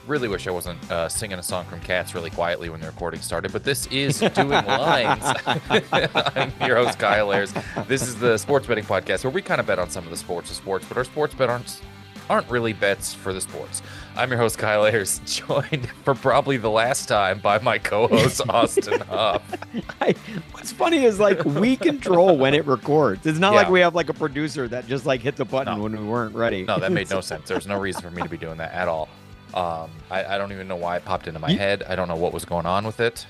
really wish I wasn't singing a song from Cats really quietly when the recording started, but this is Doing Lines. I'm your host, Kyle Ayers. This is the sports betting podcast where we kind of bet on some of the sports of sports, but our sports bet aren't really bets for the sports. I'm your host, Kyle Ayers, joined for probably the last time by my co-host, Austin Huff. What's funny is, like, we control when it records. It's not Yeah. like we have, like, a producer that just, like, hit the button when we weren't ready. No, that made no sense. There was no reason for me to be doing that at all. I don't even know why it popped into my head. I don't know what was going on with it.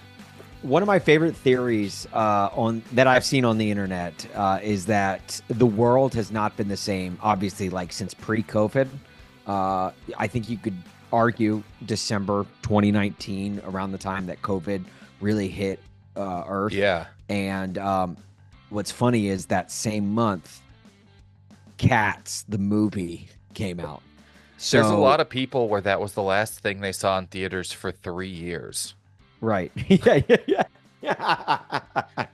One of my favorite theories that I've seen on the internet is that the world has not been the same, obviously, like, since pre-COVID. I think you could argue December 2019, around the time that COVID really hit Earth. Yeah. And what's funny is that same month, Cats, the movie, came out. So, there's a lot of people where that was the last thing they saw in theaters for 3 years. Right. Yeah.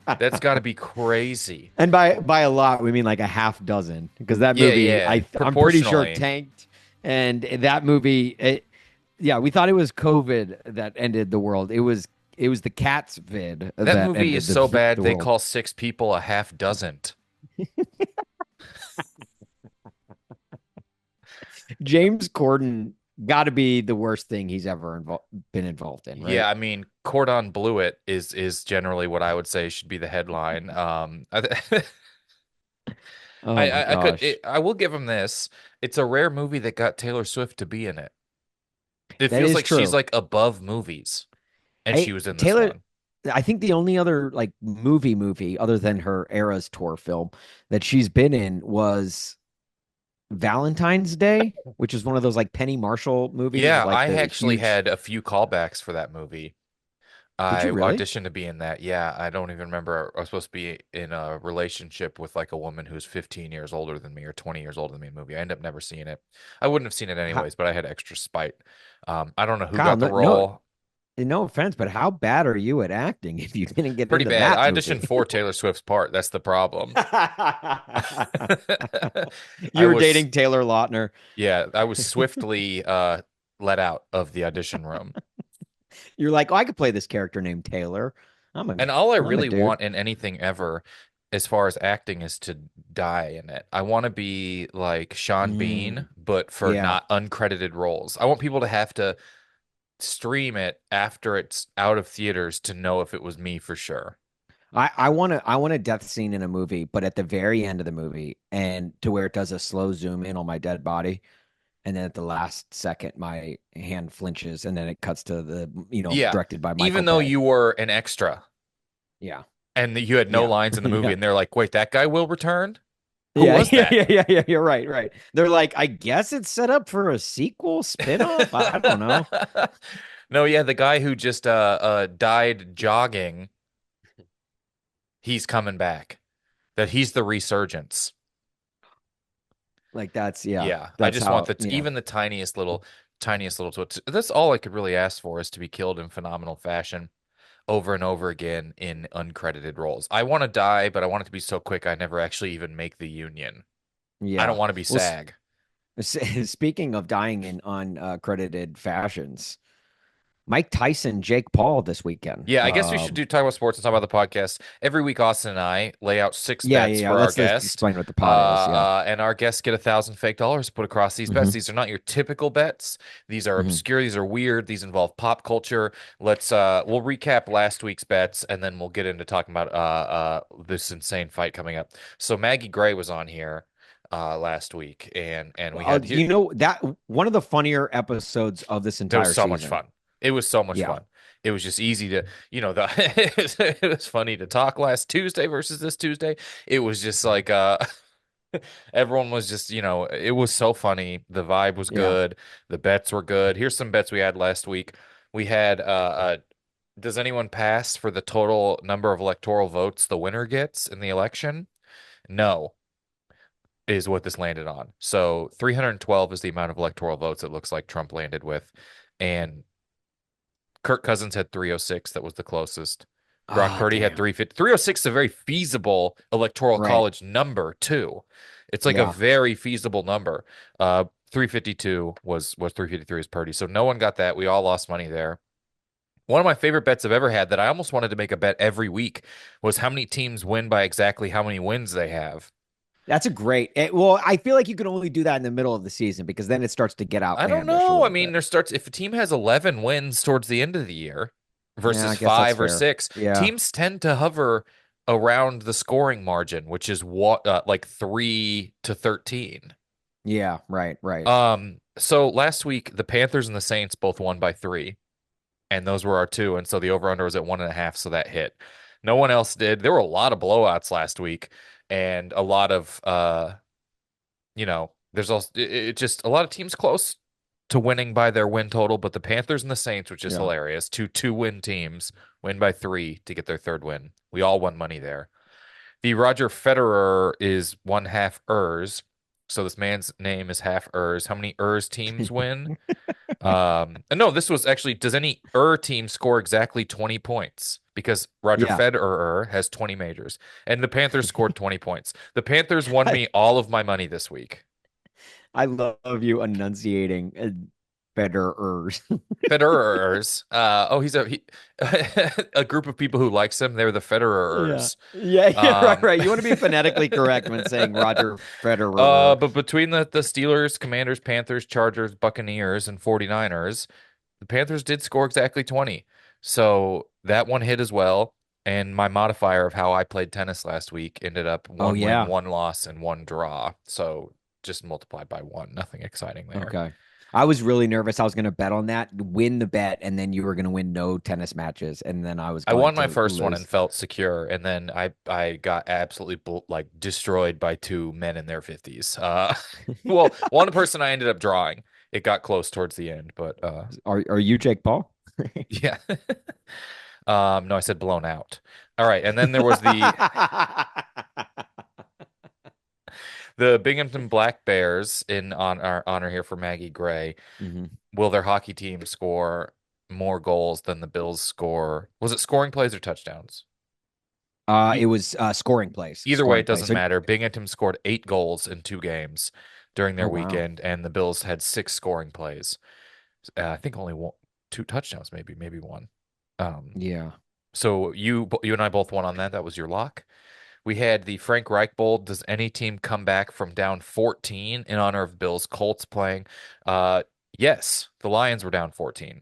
That's got to be crazy. And by a lot, we mean like a half dozen, because that movie, I'm pretty sure, Proportionally. tanked. And that movie, we thought it was COVID that ended the world. It was the Cats vid. That movie ended is so bad, they world. call 6 people a half dozen. James Corden got to be the worst thing he's ever been involved in, right? Yeah, I mean, Cordon Blewett is generally what I would say should be the headline. I will give him this. It's a rare movie that got Taylor Swift to be in it. It That feels is like true. she's like above movies, and she was in this Taylor, one. I think the only other like movie other than her Eras tour film that she's been in was Valentine's Day, which is one of those like Penny Marshall movies. Yeah, like I the actually huge... had a few callbacks for that movie. Did I you really? auditioned to be in that. Yeah, I don't even remember. I was supposed to be in a relationship with like a woman who's 15 years older than me or 20 years older than me in the movie. I ended up never seeing it. I wouldn't have seen it How, anyways, but I had extra spite. I don't know who Kyle, got the role. no offense, but how bad are you at acting if you didn't get Pretty into bad. that I movie? auditioned for Taylor Swift's part. That's the problem. You were dating Taylor Lautner. Yeah, I was swiftly let out of the audition room. You're like, oh, I could play this character named Taylor. And all I I'm a really dude. want in anything ever, as far as acting, is to die in it. I want to be like Sean Bean, but for Yeah. not uncredited roles. I want people to have to stream it after it's out of theaters to know if it was me for sure. I want a death scene in a movie, but at the very end of the movie, and to where it does a slow zoom in on my dead body, and then at the last second my hand flinches, and then it cuts to the Yeah, directed by Michael even though Bay. you were an extra Yeah. and you had no Yeah. lines in the movie, Yeah. and they're like, "Wait, that guy will return." Who Yeah, was that? yeah. You're right. They're like, I guess it's set up for a sequel spinoff. I don't know. No, yeah, the guy who just died jogging, he's coming back. That he's the resurgence. Like that's Yeah, I That's just how, want even the tiniest little twist. That's all I could really ask for, is to be killed in phenomenal fashion over and over again in uncredited roles. I want to die, but I want it to be so quick I never actually even make the union. Yeah. I don't want to be Well, SAG. Speaking of dying in uncredited fashions, Mike Tyson, Jake Paul this weekend. Yeah, I guess we should talk about sports and talk about the podcast. Every week, Austin and I lay out 6 bets for our Let's guest. explain what the pod is. And our guests get $1,000 fake dollars put across these bets. These are not your typical bets. These are obscure. These are weird. These involve pop culture. We'll recap last week's bets, and then we'll get into talking about this insane fight coming up. So Maggie Gray was on here last week, and we had that one of the funnier episodes of this entire season. It was so season. much fun. It was so much fun. It was just easy to, it was funny to talk last Tuesday versus this Tuesday. It was just like, everyone was just, it was so funny. The vibe was good. The bets were good. Here's some bets we had last week. We had, does anyone pass for the total number of electoral votes the winner gets in the election? No, is what this landed on. So 312 is the amount of electoral votes it looks like Trump landed with. And Kirk Cousins had 306. That was the closest. Brock Purdy had 350. 306 is a very feasible electoral college number, too. It's like a very feasible number. 352 was 353 is Purdy. So no one got that. We all lost money there. One of my favorite bets I've ever had that I almost wanted to make a bet every week was how many teams win by exactly how many wins they have. That's a great. Well, I feel like you can only do that in the middle of the season because then it starts to get I don't outlandish a know. I little mean, bit. there starts if a team has 11 wins towards the end of the year Yeah, versus I guess that's five or fair. six, Yeah. teams tend to hover around the scoring margin, which is what like 3 to 13. Yeah. Right. Right. So last week the Panthers and the Saints both won by 3, and those were our two, and so the over under was at 1.5, so that hit. No one else did. There were a lot of blowouts last week, and a lot of there's also it just a lot of teams close to winning by their win total, but the Panthers and the Saints, which is Yeah. hilarious, two win teams win by 3 to get their third win. We all won money there. The Roger Federer is one half Ers. So this man's name is half Ers. How many Ers teams win? And no, this was actually, does any team score exactly 20 points? Because Roger Yeah. Federer has 20 majors, and the Panthers scored 20 points. The Panthers won I, me all of my money this week. I love you enunciating betterers. Federers. He's a group of people who likes him. They're the Yeah. Federers. Yeah. Yeah. Right. Um, Right. You want to be phonetically correct when saying Roger Federer. but between the Steelers, Commanders, Panthers, Chargers, Buccaneers, and 49ers, the Panthers did score exactly 20. So that one hit as well. And my modifier of how I played tennis last week ended up Oh, one win, yeah. one loss, and one draw. So just multiplied by one. Nothing exciting there. Okay. I was really nervous. I was going to bet on that, win the bet, and then you were going to win no tennis matches, and then I was I going won my to first one and lose. felt secure, and then I got absolutely like destroyed by two men in their 50s. Well, one person I ended up drawing. It got close towards the end, but Are you Jake Paul? yeah. No, I said blown out. All right, and then there was the Binghamton Black Bears in on our honor here for Maggie Gray. hmm Will their hockey team score more goals than the Bills score? Was it scoring plays or touchdowns? It was scoring plays. Either way, Scoring it plays. doesn't So, matter. Binghamton scored 8 goals in 2 games during oh their wow. weekend, and the Bills had 6 scoring plays. I think only 2 touchdowns, maybe one. Um, Yeah. so you and I both won on that. That was your lock. We had the Frank Reich Bowl. Does any team come back from down 14 in honor of Bills Colts playing? Uh, yes, the Lions were down 14.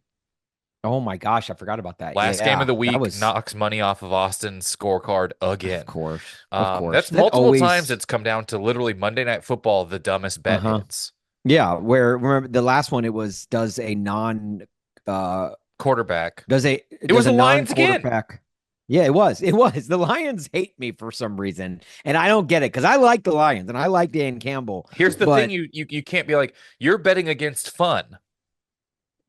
Oh my gosh, I forgot about that. Last game of Yeah, the that week was, knocks money off of Austin's scorecard of again. course, of course. That's That multiple times always, it's come down to literally Monday Night Football, the dumbest bet uh-huh. hits. Yeah, where remember the last one it was does a non uh Quarterback. does a It was does a the Lions again. non-quarterback. Yeah, it was. It was. The Lions hate me for some reason, and I don't get it because I like the Lions and I like Dan Campbell, Here's the thing: but you can't be like you're betting against fun.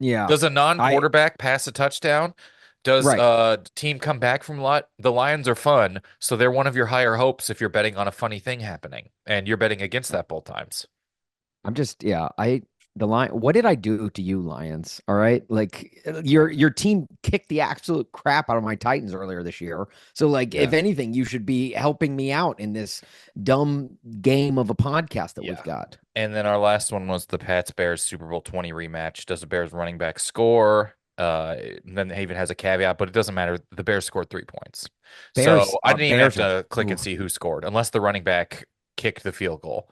yeah, Does a I non-quarterback pass a touchdown? Does right. a team come back from lot? The Lions are fun, so they're one of your higher hopes if you're betting on a funny thing happening, and you're betting against that both times. I'm just yeah, I the lion what did I do to you, Lions? All right. Like your team kicked the absolute crap out of my Titans earlier this year. So like if Yeah, anything, you should be helping me out in this dumb game of a podcast that we've yeah. got. And then our last one was the Pats Bears Super Bowl 20 rematch. Does the Bears running back score? Then it even has a caveat, but it doesn't matter. The Bears scored 3 points. So I didn't even have Bears are to click and oof. see who scored unless the running back kicked the field goal.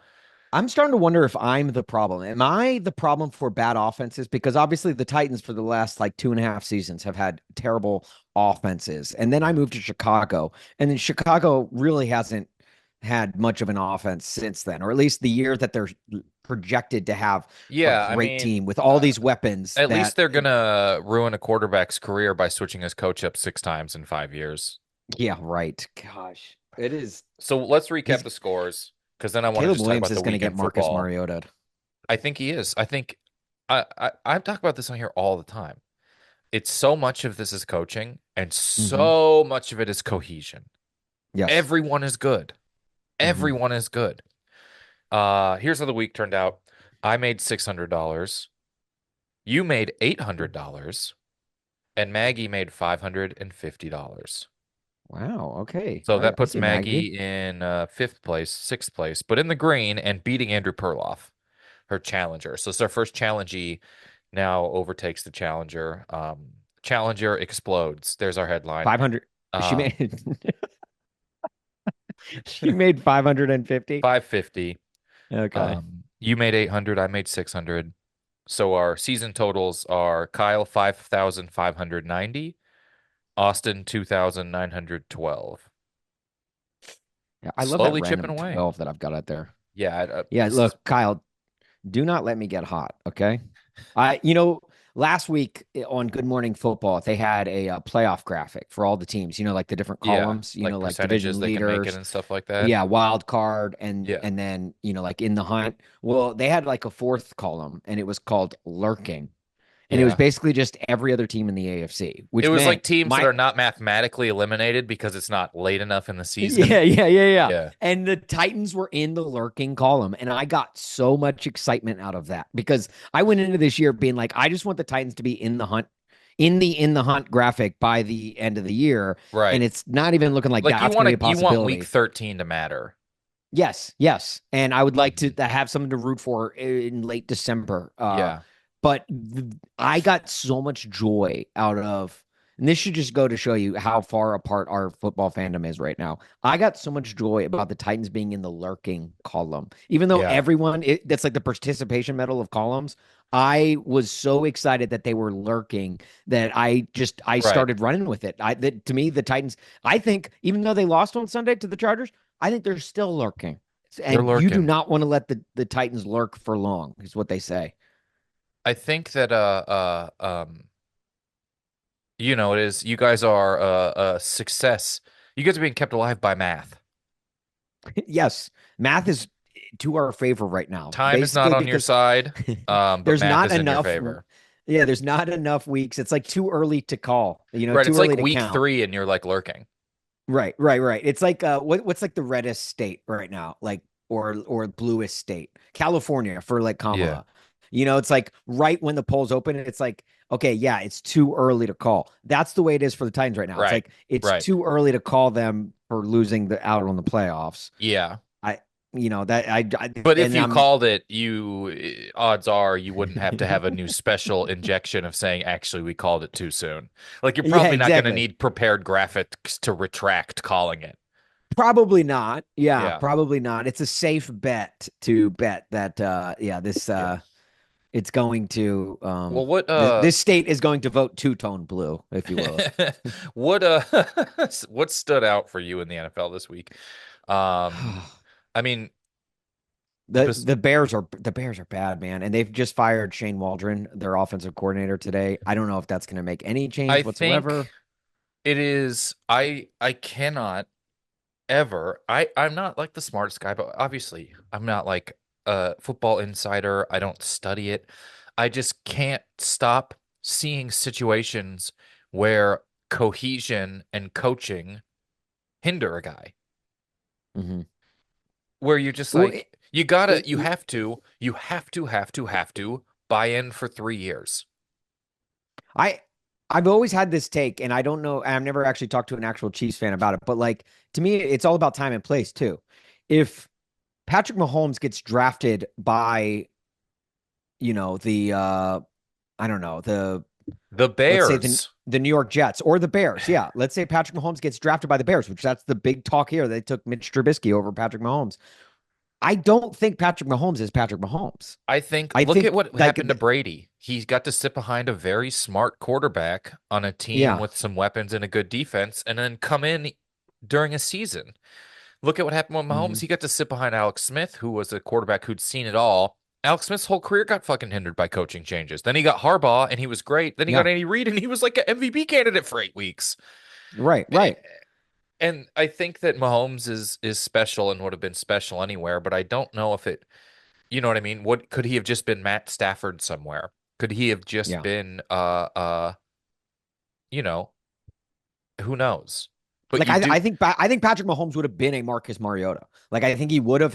I'm starting to wonder if I'm the problem. Am I the problem for bad offenses? Because obviously the Titans for the last like 2.5 seasons have had terrible offenses. And then I moved to Chicago, and then Chicago really hasn't had much of an offense since then, or at least the year that they're projected to have a Yeah, I great mean, team with all these weapons at least that, they're gonna ruin a quarterback's career by switching his coach up 6 times in 5 years. yeah, right. Gosh, it is. So let's recap He's the scores because then I want to Caleb just talk Williams about the is going to get weekend Marcus football. Mariota. I think he is. I think I talk about this on here all the time. It's so much of this is coaching and hmm so much of it is cohesion. Yes. Everyone is good. hmm Everyone is good. Here's how the week turned out. I made $600. You made $800, and Maggie made $550. Wow. Okay. So All right. that I puts see Maggie. Maggie in fifth place, sixth place, but in the green and beating Andrew Perloff. her challenger. So it's our first challengee now overtakes the challenger. Challenger explodes. There's our headline. 500. She Um, made she made 550. 550. Okay. You made 800. I made 600. So our season totals are Kyle 5,590, Austin 2,912. Yeah, I love that Slowly chipping random away. 12 that I've got out there. Yeah, Yeah, this is look, Kyle, do not let me get hot, okay? Last week on Good Morning Football, they had a playoff graphic for all the teams, like the different yeah, columns, like like percentages division they can make it leaders, and stuff like that. yeah, wild card, and Yeah. and then, like in the hunt. Well, they had like a fourth column, and it was called lurking. And it was Yeah. basically just every other team in the AFC, It which was like meant teams that my are not mathematically eliminated because it's not late enough in the season. yeah, yeah, yeah, yeah. Yeah. And the Titans were in the lurking column. And I got so much excitement out of that because I went into this year being like, I just want the Titans to be in the hunt, in the hunt graphic by the end of the year. And Right. it's not even looking like Like that's going to be a you want week possibility. 13 to matter. Yes, yes. And I would like Mhm. to have something to root for in late December. Yeah. But I got so much joy out of, and this should just go to show you how far apart our football fandom is right now. I got so much joy about the Titans being in the lurking column, even though Yeah. everyone, that's like the participation medal of columns. I was so excited that they were lurking that I Right. started running with it. To me, the Titans, I think, even though they lost on Sunday to the Chargers, I think they're still lurking. They're And you do lurking. not want to let the Titans lurk for long, is what they say. I think that it is you guys are a success. You guys are being kept alive by math. Yes, math is to our favor right now, Time is not basically on your because side, but there's math not is in your enough. favor. Yeah, there's not enough weeks. It's like too early to call, Right. too It's early like to week count. 3 and you're like lurking. Right, right, right. It's like what's like the reddest state right now, like or bluest state, California for like Yeah. Kamala. It's like right when the polls open, it's like, okay, yeah, it's too early to call. That's the way it is for the Titans right now. It's Right. like it's Right. too early to call them for losing the out on the playoffs. Yeah. I, that I But if and you I'm called it, odds are you wouldn't have to have a new special injection of saying, actually, we called it too soon. Like you're yeah, probably not going to exactly. need prepared graphics to retract calling it. Probably not. Yeah, Yeah. probably not. It's a safe bet to bet that this Yeah. it's going to Well, what this state is going to vote two-tone blue, if you will. what what stood out for you in the NFL this week? I mean, The bes- the Bears are bad, man, and they've just fired Shane Waldron, their offensive coordinator, today. I don't know if that's going to make any I change think whatsoever. it is I cannot ever. I'm not like the smartest guy, but obviously I'm not like a football insider. I don't study it. I just can't stop seeing situations where cohesion and coaching hinder a guy. Hmm. Where you're just Well, like it, have to buy in for 3 years. I I've always had this take, and I don't know. I've never actually talked to an actual Chiefs fan about it, but like to me, it's all about time and place too. If Patrick Mahomes gets drafted by, the I don't know, The let's say the Bears. the New York Jets or the Bears. Yeah, let's say Patrick Mahomes gets drafted by the Bears, which that's the big talk here. They took Mitch Trubisky over Patrick Mahomes. I don't think Patrick Mahomes is Patrick Mahomes. I think I look at think what like happened to Brady. He got to sit behind a very smart quarterback on a team yeah. with some weapons and a good defense, and then come in during a season. Look at what happened with Mahomes. Mhm. He got to sit behind Alex Smith, who was a quarterback who'd seen it all. Alex Smith's whole career got fucking hindered by coaching changes. Then he got Harbaugh, and he was great. Then he got Yeah. Andy Reid, and he was like an MVP candidate for 8 weeks. Right, Eh, right. And I think that Mahomes is special and would have been special anywhere, but I don't know if it, you know what I mean? What could he have just been Matt Stafford somewhere? Could he have just Yeah. been you know, who knows? But Like you do I think Patrick Mahomes would have been a Marcus Mariota. Like I think he would have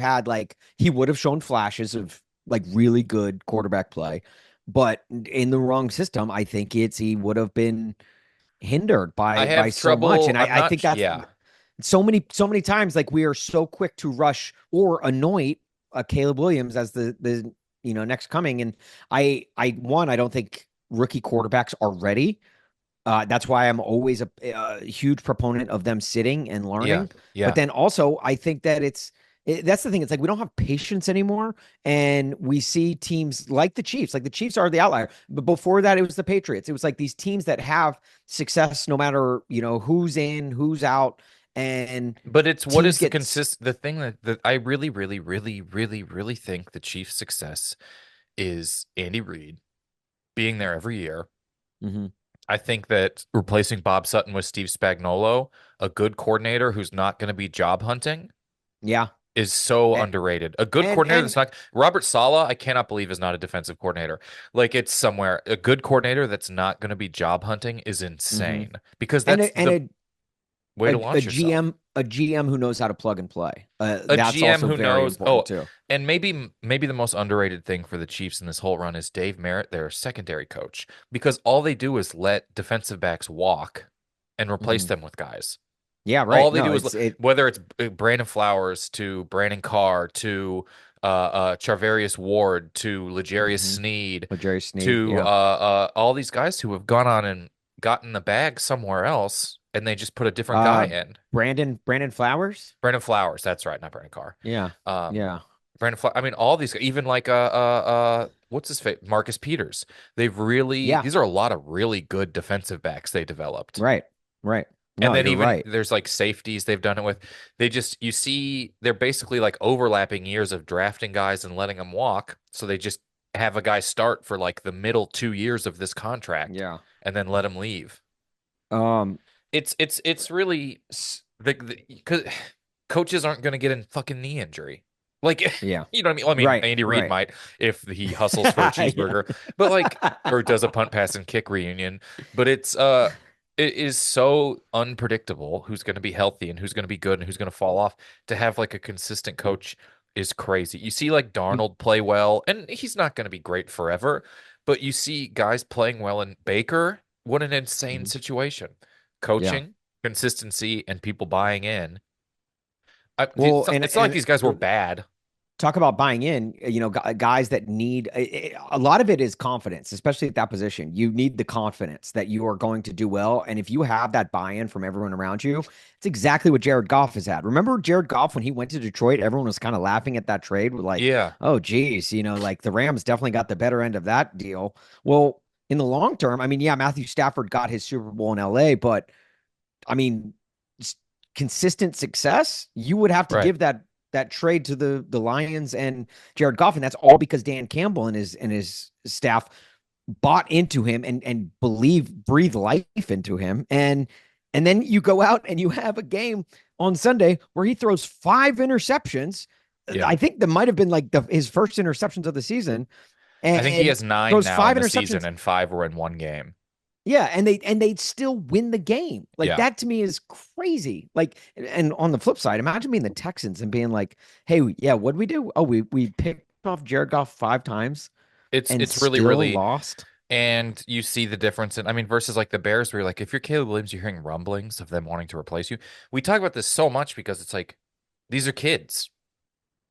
shown flashes of like really good quarterback play, but in the wrong system, I think he would have been hindered I by have so much. trouble. And I'm I think not that's yeah. so many times like we are so quick to rush or anoint Caleb Williams as the next coming. And I don't think rookie quarterbacks are ready. That's why I'm always a huge proponent of them sitting and Yeah, learning. But yeah. then also, I think that that's the thing. It's like we don't have patience anymore, and we see teams like the Chiefs. Like the Chiefs are the outlier, but before that, it was the Patriots. It was like these teams that have success no matter who's in, who's out, and But it's what teams is the get. the thing that I really, really, really, really, really think the Chiefs' success is Andy Reid being there every year. Mhm. I think that replacing Bob Sutton with Steve Spagnuolo, a good coordinator who's not going to be job hunting, Yeah, is so and underrated. A good and coordinator and that's not Robert Saleh, I cannot believe is not a defensive coordinator. Like it's somewhere. A good coordinator that's not going to be job hunting is mhm. insane because and that's a, and the a way to a launch yourself. GM who knows how to plug and play. A That's GM also who very knows. important Oh, too. and maybe the most underrated thing for the Chiefs in this whole run is Dave Merritt, their secondary coach, because all they do is let defensive backs walk and replace Mhm. them with guys. Yeah, All right. they No, do is it's it. whether it's Brandon Flowers to Brandon Carr to Charvarius Ward to Legarius Mhm. Sneed With Jerry Sneed. to Yeah. all these guys who have gone on and gotten the bag somewhere else, and they just put a different guy Uh, in. Brandon Flowers. Brandon Flowers, that's right, not Brandon Carr. Yeah. Um, Yeah. Brandon Flowers. I mean, all these, even like what's his face, Marcus Peters. They've really Yeah. these are a lot of really good defensive backs they developed. Right. Right. And No, then you're even right. there's like safeties they've done it with. They just you see they're basically like overlapping years of drafting guys and letting them walk. So they just have a guy start for like the middle 2 years of this contract Yeah. and then let him leave. Um. It's really the because coaches aren't going to get a fucking knee injury. Like Yeah. you know what I mean? Well, I mean Right. Andy Reid Right. might if he hustles for a Yeah. cheeseburger, but like or does a punt pass and kick reunion. But it is so unpredictable who's going to be healthy and who's going to be good and who's going to fall off. To have like a consistent coach is crazy. You see like You- Darnold play well, and he's not going to be great forever, but you see guys playing well in Baker. What an insane Mhm. situation. Yeah. Coaching, consistency, and people buying in. Well, and It's not like and these guys were bad. talk about buying in, guys that need a lot of it is confidence, especially at that position. You need the confidence that you are going to do well. And if you have that buy-in from everyone around you, it's exactly what Jared Goff has had. Remember Jared Goff when he went to Detroit, everyone was kind of laughing at that trade with like, Yeah, oh, geez, like the Rams definitely got the better end of that deal. Well, in the long term, I mean, yeah, Matthew Stafford got his Super Bowl in LA, but I mean, consistent success, you would have to right. give that trade to the Lions and Jared Goff, and that's all because Dan Campbell and his staff bought into him and breathe life into him, and then you go out and you have a game on Sunday where he throws 5 interceptions. Yeah. I think that might have been like his first interceptions of the season, I think he and has nine throws now in five the season, interceptions. and five were in one game. Yeah, and they still win the game. Like Yeah. that to me is crazy. Like, and on the flip side, imagine being the Texans and being like, "Hey, yeah, what did we do? Oh, we picked off Jared Goff 5 times and It's really, still really, lost." and you see the difference in, I mean, versus like the Bears, where you're like, if you're Caleb Williams, you're hearing rumblings of them wanting to replace you. We talk about this so much because it's like these are kids.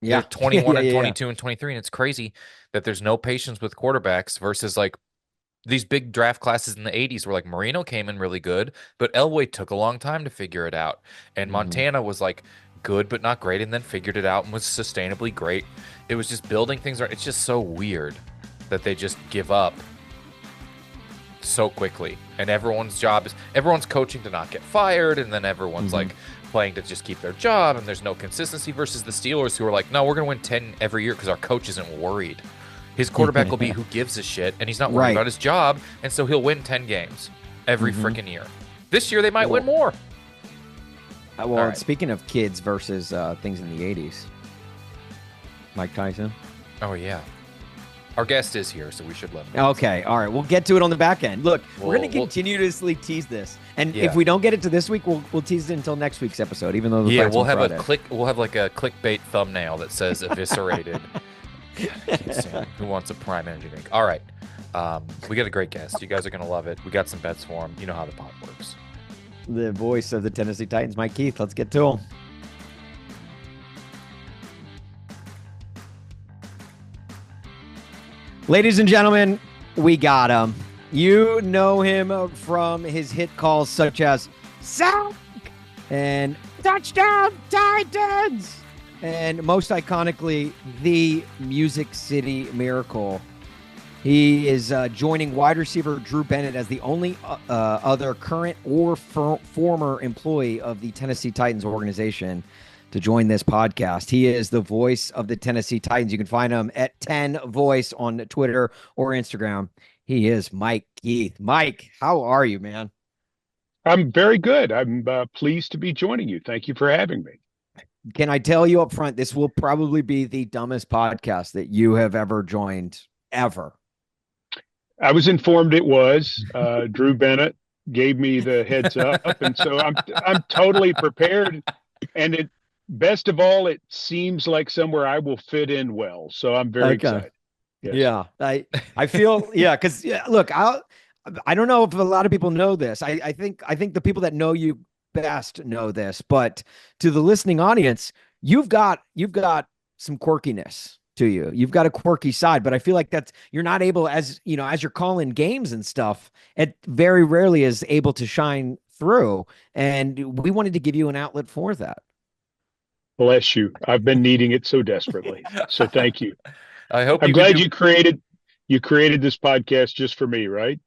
They're Yeah, yeah, 21 yeah, and yeah. 22 and 23, and it's crazy that there's no patience with quarterbacks versus like these big draft classes in the 80s where like Marino came in really good, but Elway took a long time to figure it out. And Hmm. Montana was like good but not great and then figured it out and was sustainably great. It was just building things. It's just so weird that they just give up so quickly. And everyone's coaching to not get fired, and then everyone's Hmm. like playing to just keep their job, and there's no consistency versus the Steelers who are like, no, we're gonna win 10 every year because our coach isn't worried. His quarterback will be who gives a shit, and he's not worried Right. about his job, and so he'll win 10 games every Hmm. freaking year. This year they might win Well, more. All well, right. speaking of kids versus things in the '80s, Mike Tyson. Oh yeah. Our guest is here, so we should let him know. Okay, all right, we'll get to it on the back end. Look, we're going to We'll continuously tease this, and yeah. if we don't get it to this week, we'll tease it until next week's episode. Even though the Yeah, fight's we'll on have Friday. we'll have like a clickbait thumbnail that says eviscerated. God, I can't stand it. Who wants a prime energy drink? All right. We got a great guest. You guys are gonna love it. We got some bets for him. You know how the pot works. The voice of the Tennessee Titans, Mike Keith. Let's get to him. Ladies and gentlemen, we got him. You know him from his hit calls such as Sack and Touchdown Titans, and most iconically, the Music City Miracle. He is joining wide receiver Drew Bennett as the only other current or former employee of the Tennessee Titans organization to join this podcast. He is the voice of the Tennessee Titans. You can find him at 10 Voice on Twitter or Instagram. He is Mike Keith. Mike, how are you, man? I'm very good. I'm pleased to be joining you. Thank you for having me. Can I tell you up front, this will probably be the dumbest podcast that you have ever joined, ever. I was informed it was. Drew Bennett gave me the heads up, and so I'm totally prepared. And it, best of all, it seems like somewhere I will fit in well. So I'm very excited. Yes. Yeah, I feel because look, I don't know if a lot of people know this. I think the people that know you best know this, but to the listening audience, you've got some quirkiness to you. You've got a quirky side, but I feel like you're not able, as you know, as you're calling games and stuff, it very rarely is able to shine through. And we wanted to give you an outlet for that. Bless you. I've been needing it so desperately. So thank you. I'm glad you created this podcast just for me, right?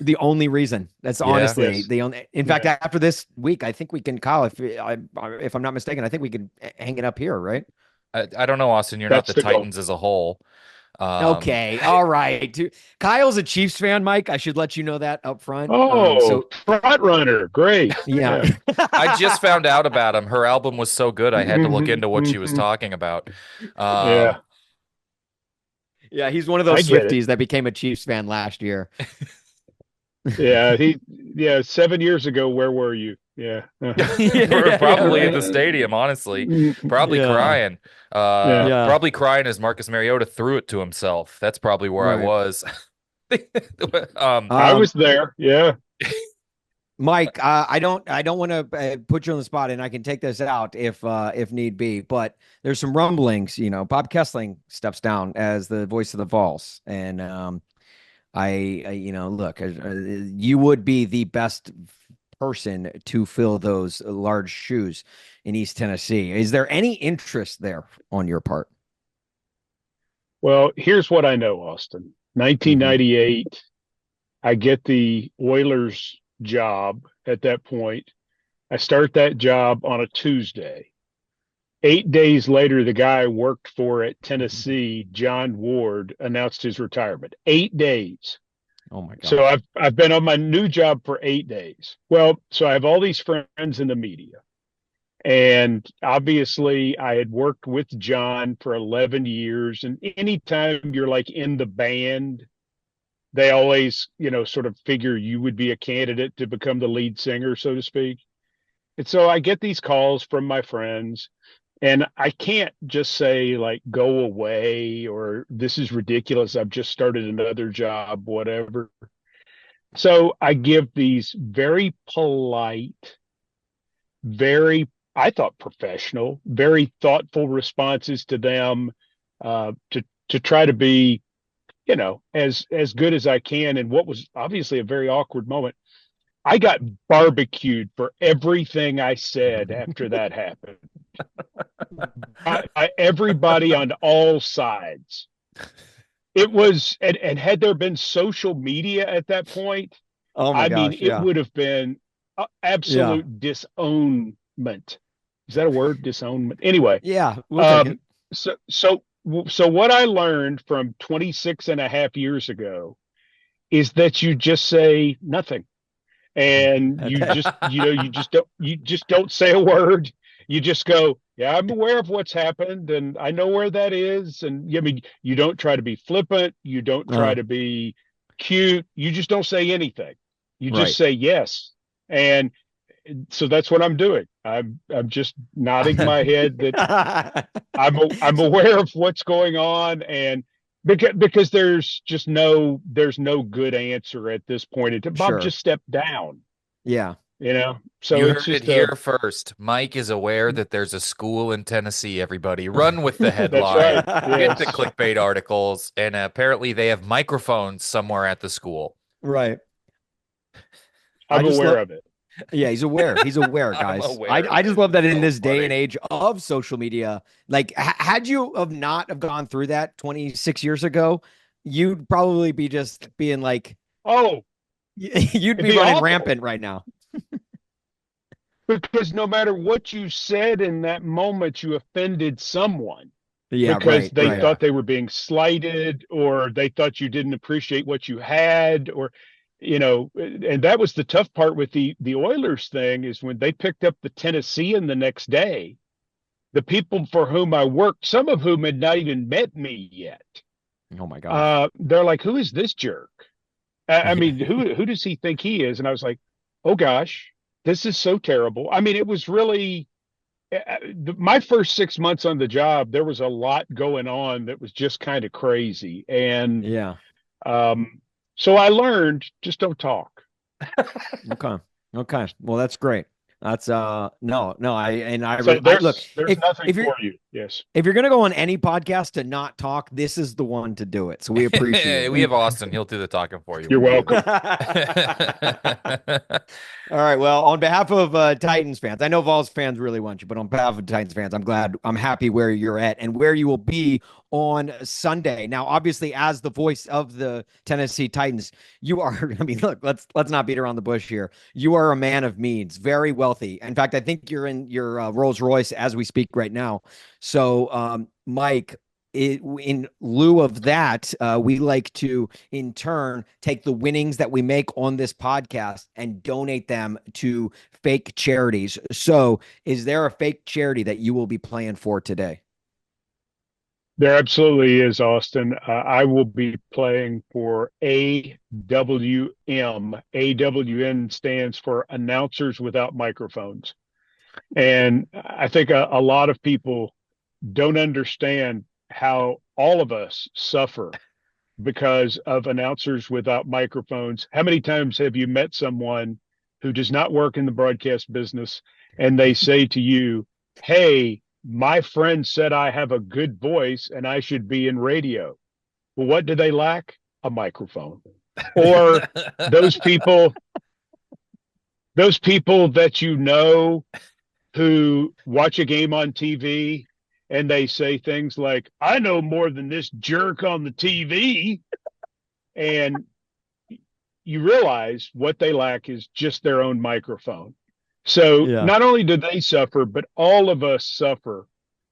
The only reason. That's honestly Yes. the only. In fact, after this week, I think we can, Kyle. If I'm not mistaken, I think we can hang it up here, right? I don't know, Austin. You're That's not the the goal. Titans as a whole. Okay, all right. Kyle's a Chiefs fan, Mike. I should let you know that up front. Oh, front runner. Great. Yeah. I just found out about him. Her album was so good, I had to look into what she was talking about. Yeah. Yeah, he's one of those Swifties that became a Chiefs fan last year. Yeah, 7 years ago, where were you? Yeah. Probably in the stadium, honestly. Probably crying. Probably crying as Marcus Mariota threw it to himself. That's probably where I was. I was there. Yeah. Mike, I don't want to put you on the spot, and I can take this out if need be. But there's some rumblings. You know, Bob Kessling steps down as the voice of the Vols, and look, you would be the best person to fill those large shoes in East Tennessee. Is there any interest there on your part? Well, here's what I know, Austin. 1998, I get the Oilers job at that point. I start that job on a Tuesday. 8 days later, the guy I worked for at Tennessee, John Ward, announced his retirement. 8 days. Oh my God. So I've been on my new job for 8 days. Well, so I have all these friends in the media. And obviously I had worked with John for 11 years. And anytime you're like in the band, they always, sort of figure you would be a candidate to become the lead singer, so to speak. And so I get these calls from my friends, and I can't just say like, go away, or this is ridiculous, I've just started another job, whatever. So I give these very polite, I thought professional, very thoughtful responses to them, to try to be, as good as I can. And what was obviously a very awkward moment, I got barbecued for everything I said after that happened. Everybody on all sides. It was, and had there been social media at that point, it would have been absolute disownment. Is that a word? Disownment. Anyway. Yeah. We'll take it. So what I learned from 26 and a half years ago is that you just say nothing. And you just don't say a word. You just go, yeah, I'm aware of what's happened and I know where that is. And you don't try to be flippant. You don't try to be cute. You just don't say anything. You just say yes. And so that's what I'm doing. I'm just nodding my head that I'm aware of what's going on, and because there's no good answer at this point. Bob just stepped down. Yeah. So You it's heard it just here first. Mike is aware that there's a school in Tennessee, everybody. Run with the that's headline, right. get the Yes. clickbait articles, and apparently they have microphones somewhere at the school. Right. I I'm just aware love. of it. Yeah, he's aware. He's aware, I'm guys. aware I of just it. love that It's in so this day and funny. age of social media, like had you have not have gone through that 26 years ago, you'd probably be just being like, Oh, you'd it'd be be running awful rampant right now. because no matter what you said in that moment, you offended someone Yeah, because right, they right. Yeah. thought they were being slighted or they thought you didn't appreciate what you had or and that was the tough part with the Oilers thing is when they picked up the Tennessean the next day, the people for whom I worked, some of whom had not even met me yet, Oh my gosh. they're like, "Who is this jerk? I mean, who does he think he is?" And I was like, "Oh gosh, this is so terrible." I mean, it was really my first 6 months on the job. There was a lot going on that was just kind of crazy, and Yeah. um, so I learned just don't talk. Okay. Okay. Well, that's great. That's no, no, So I look, there's nothing if you're for you. Yes. if you're gonna go on any podcast to not talk, this is the one to do it. So we appreciate We it. have Austin. He'll do the talking for you You're when you need welcome. it. All right. Well, on behalf of Titans fans, I know Vols fans really want you, but on behalf of Titans fans, I'm happy where you're at and where you will be on Sunday. Now, obviously, as the voice of the Tennessee Titans, you are. I mean, look, let's not beat around the bush here. You are a man of means, very wealthy. In fact, I think you're in your Rolls Royce as we speak right now. So, Mike, in lieu of that, we like to, in turn, take the winnings that we make on this podcast and donate them to fake charities. So, is there a fake charity that you will be playing for today? There absolutely is, Austin. I will be playing for AWM. AWN stands for Announcers Without Microphones. And I think a lot of people don't understand how all of us suffer because of announcers without microphones. How many times have you met someone who does not work in the broadcast business and they say to you, "Hey, my friend said I have a good voice and I should be in radio." Well, what do they lack? A microphone. Or those people, those people that who watch a game on TV and they say things like, "I know more than this jerk on the TV." And you realize what they lack is just their own microphone. So Yeah. not only do they suffer, but all of us suffer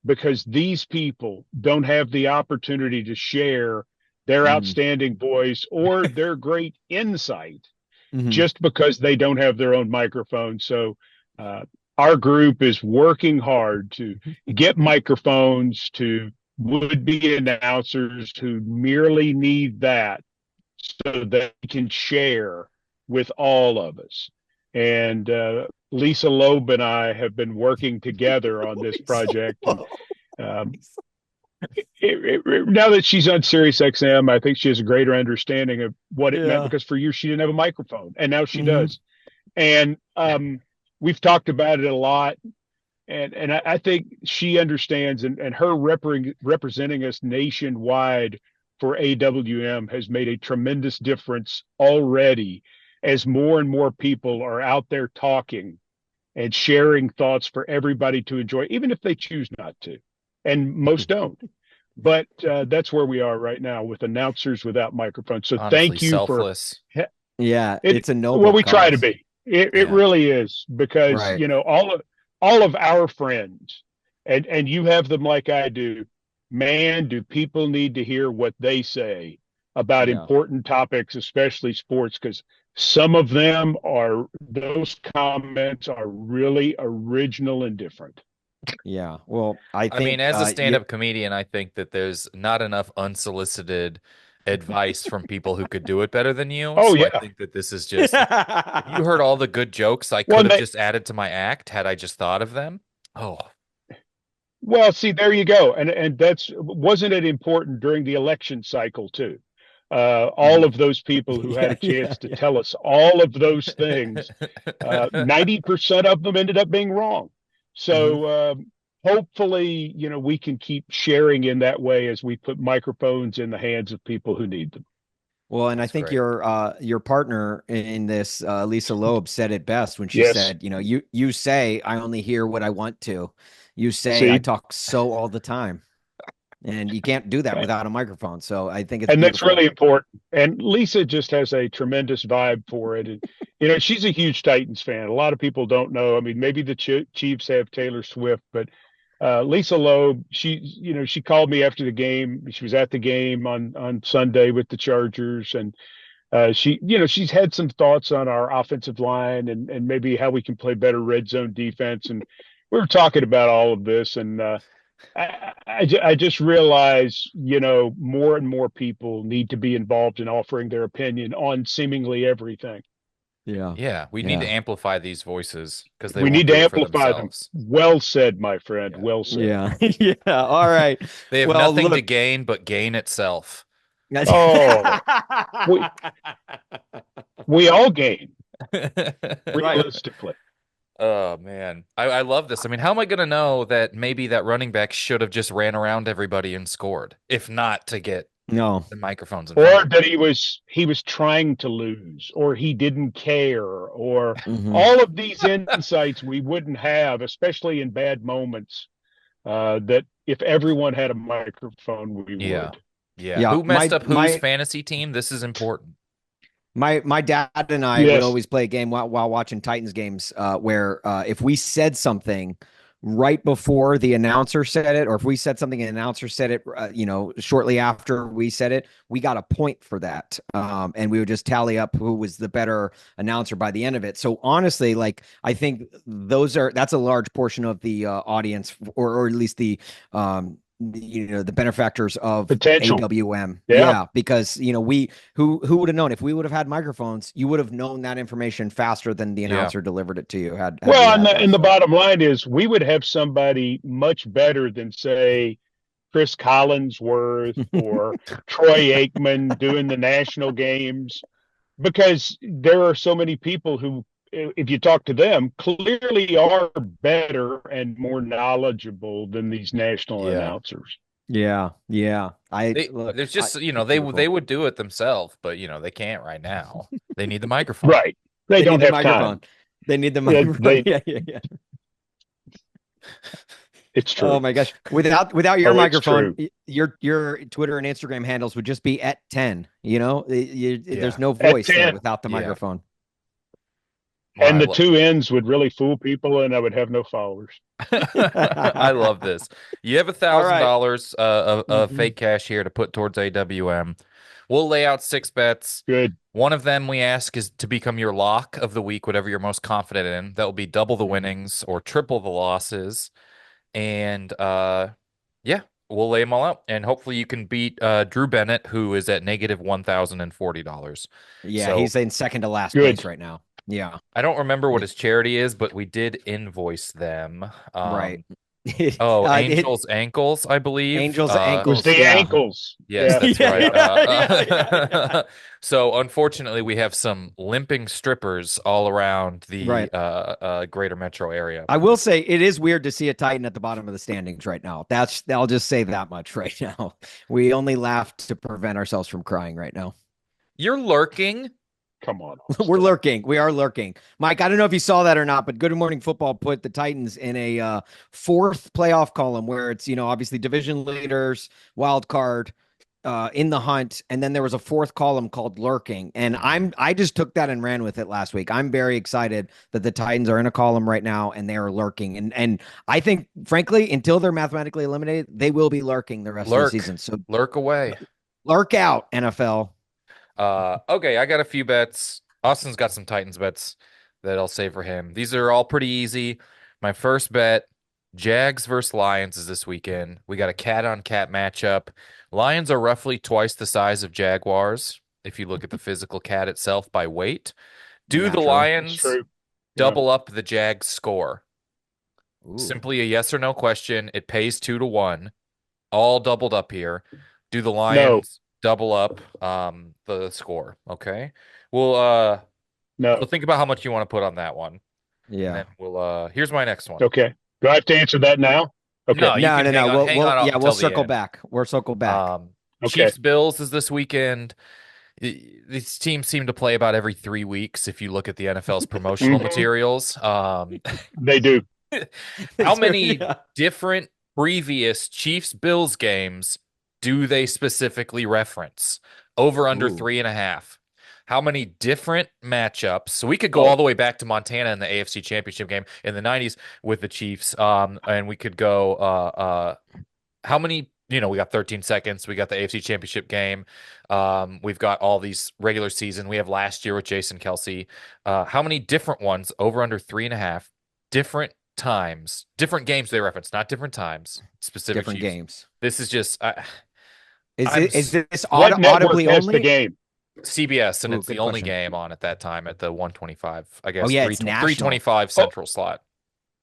because these people don't have the opportunity to share their Mm. outstanding voice or their great insight Hmm. just because they don't have their own microphone. So our group is working hard to get microphones to would be announcers who merely need that so they can share with all of us. And Lisa Loeb and I have been working together on this project. And um, now that she's on Sirius XM, I think she has a greater understanding of what it meant Yeah. because for years she didn't have a microphone, and now she Hmm. does. And we've talked about it a lot. And I think she understands, and her representing us nationwide for AWM has made a tremendous difference already as more and more people are out there talking and sharing thoughts for everybody to enjoy, even if they choose not to. And most don't. But that's where we are right now with announcers without microphones. So Honestly, thank you for selfless. Yeah. it. It's a Well, noble we try to cause. be. It Yeah. really is because Right. all of our friends, and you have them like I do. Man, do people need to hear what they say about Yeah. important topics, especially sports, because some of them are those comments are really original and different. Yeah. Well, I I mean, think as a yeah. stand-up comedian, I think that there's not enough unsolicited advice from people who could do it better than you. Oh So I yeah. think that this is just, if you heard all the good jokes I Well, could have just added to my act had I just thought of them. Oh, well, see, there you go. And that's wasn't it important during the election cycle too? all of those people who had Yeah, a yeah, chance to yeah. tell us all of those things, 90% of them ended up being wrong. Mhm. So hopefully, we can keep sharing in that way as we put microphones in the hands of people who need them. Well, and I That's think great. your partner in this, Lisa Loeb, said it best when she Yes. said, you say I only hear what I want to. You say I See, talk so all the time, and you can't do that without a microphone. So I think it's and that's beautiful. really important. And Lisa just has a tremendous vibe for it. And, she's a huge Titans fan. A lot of people don't know. I mean, maybe the Chiefs have Taylor Swift, but Lisa Loeb, she called me after the game. She was at the game on Sunday with the Chargers, and she's had some thoughts on our offensive line and maybe how we can play better red zone defense. And we were talking about all of this, and I just realize, more and more people need to be involved in offering their opinion on seemingly everything. Yeah, Yeah, we need to yeah, amplify these voices because they We won't need to do it for amplify them. themselves. Well said, my friend. Yeah. Well said. yeah, yeah. All right. They have Well, nothing to look. gain but gain itself. Oh, we we all gain Right. realistically. Oh man. I love this. I mean, how am I gonna know that maybe that running back should have just ran around everybody and scored, if not to get No. the microphones in front Or of him? that he was trying to lose, or he didn't care, or Hmm. all of these insights we wouldn't have, especially in bad moments. That if everyone had a microphone, we Yeah. would. Yeah. Yeah. Who messed up whose fantasy team? This is important. My dad and I would Yes, always play a game while watching Titans games, where if we said something right before the announcer said it, or if we said something and the announcer said it, shortly after we said it, we got a point for that. And we would just tally up who was the better announcer by the end of it. So honestly, like I think that's a large portion of the audience, or at least the benefactors of potential. AWM. Yeah. Yeah, because we who would have known if we would have had microphones, you would have known that information faster than the Yeah. announcer delivered it to you had we Well, and had the, those. and the So bottom line is we would have somebody much better than, say, Chris Collinsworth or Troy Aikman doing the national games, because there are so many people who, if you talk to them, clearly are better and more knowledgeable than these national Yeah. announcers. yeah, yeah. I They look, there's just it's they beautiful. would do it themselves, but they can't right now. They need the microphone. Right. They They need don't the have microphone. time. They need the Yeah, microphone. they Yeah, yeah, yeah. It's Oh true. my gosh. Without your Oh, it's microphone, true. your Twitter and Instagram handles would just be at 10, there's Yeah. no At voice there 10. without the Yeah. microphone. Well, And the two ends would really fool people, and I would have no followers. I love this. You have All right. $1,000 of Mhm. fake cash here to put towards AWM. We'll lay out 6 bets. Good. One of them we ask is to become your lock of the week, whatever you're most confident in. That will be double the winnings or triple the losses. And yeah, we'll lay them all out. And hopefully you can beat Drew Bennett, who is at negative $1,040. Yeah, So he's in second to last place Good. right now. Yeah. I don't remember what his charity is, but we did invoice them. Right. Oh, It Angel's Ankles, I believe. Angel's It was ankles. the Yeah. ankles. Yes, Yeah. that's Yeah, right. Yeah. yeah. So unfortunately, we have some limping strippers all around the Right. greater metro area. I will say it is weird to see a Titan at the bottom of the standings right now. I'll just say that much right now. We only laugh to prevent ourselves from crying right now. You're lurking. Come on, We're Austin. lurking. We are lurking. Mike, I don't know if you saw that or not, but Good Morning Football put the Titans in a fourth playoff column where it's, obviously division leaders, wild card, in the hunt, and then there was a fourth column called lurking. And I just took that and ran with it last week. I'm very excited that the Titans are in a column right now and they are lurking. And I think, frankly, until they're mathematically eliminated, they will be lurking the rest of the season. So Lurk away. lurk out, NFL. Okay, I got a few bets. Austin's got some Titans bets that I'll save for him. These are all pretty easy. My first bet, Jags versus Lions is this weekend. We got a cat-on-cat matchup. Lions are roughly twice the size of Jaguars if you look at the physical cat itself by weight. Do the Naturally. It's Lions true. Yeah. double up the Jags score? Ooh. Simply a yes or no question. It pays 2 to 1. All doubled up here. Do the No. Lions double up the score. Okay. Well, so No. think about how much you want to put on that one, and Yeah. then we'll. Here's my next one. Okay. Do I have to answer that now? Okay. No, you No, can no, no. hang on up We'll until the circle end. back. We'll circle back. Okay. Chiefs Bills is this weekend. These teams seem to play about every 3 weeks if you look at the NFL's promotional Hmm. materials. They do. How many Yeah. different previous Chiefs Bills games do they specifically reference? Over under Ooh. 3.5. How many different matchups? So we could go all Oh, the way back to Montana in the AFC Championship game in the 90s with the Chiefs. And we could go how many, we got 13 seconds. We got the AFC Championship game. We've got all these regular season. We have last year with Jason Kelsey. How many different ones over under 3.5 different times, different games they reference, not different times, specific Different Chiefs. games. This is just, Is I'm it is this what network audibly has the only? game? CBS, and Ooh, it's the good only question. game on at that time at the 125, I Oh guess, yeah, it's national. 325 Oh, central slot.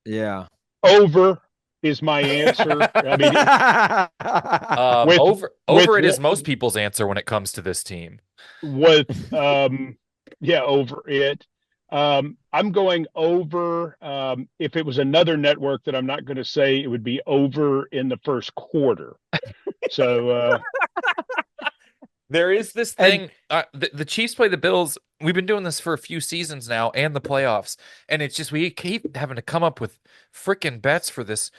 Yeah. over is my answer. I mean, with Over it is most people's answer when it comes to this team. with yeah, over it. I'm going over. If it was another network that I'm not going to say, it would be over in the first quarter. So There is this And thing. The Chiefs play the Bills. We've been doing this for a few seasons now, and the playoffs, and it's just we keep having to come up with freaking bets for this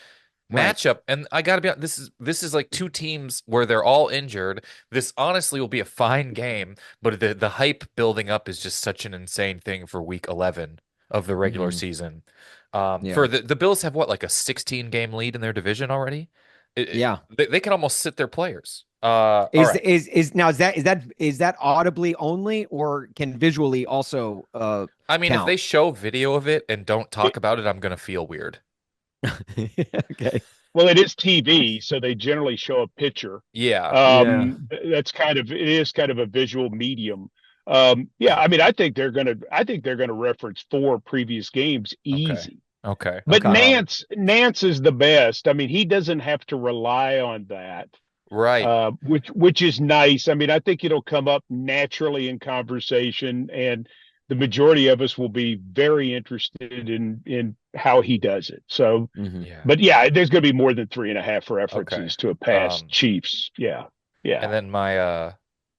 right. matchup. And I gotta be honest, this is like two teams where they're all injured. This honestly will be a fine game, but the hype building up is just such an insane thing for week 11 of the regular Hmm. season. Yeah. For the Bills have what, like a 16 game lead in their division already. Yeah. They can almost sit their players. All Is right. is now is that audibly only or can visually also I mean, if count? they show video of it and don't talk about it, I'm gonna feel weird. Okay. well, it is TV, so they generally show a picture. Yeah. Yeah. That's kind of it is kind of a visual medium. Yeah, I mean, I think they're gonna reference four previous games Okay. easy. Okay. But Okay. Nance is the best. I mean, he doesn't have to rely on that, Right. which is nice. I mean, I think it'll come up naturally in conversation, and the majority of us will be very interested in how he does it. So, Hmm. Yeah. but yeah, there's going to be more than 3.5 Okay. references to a past Um, Chiefs. Yeah, and yeah. then my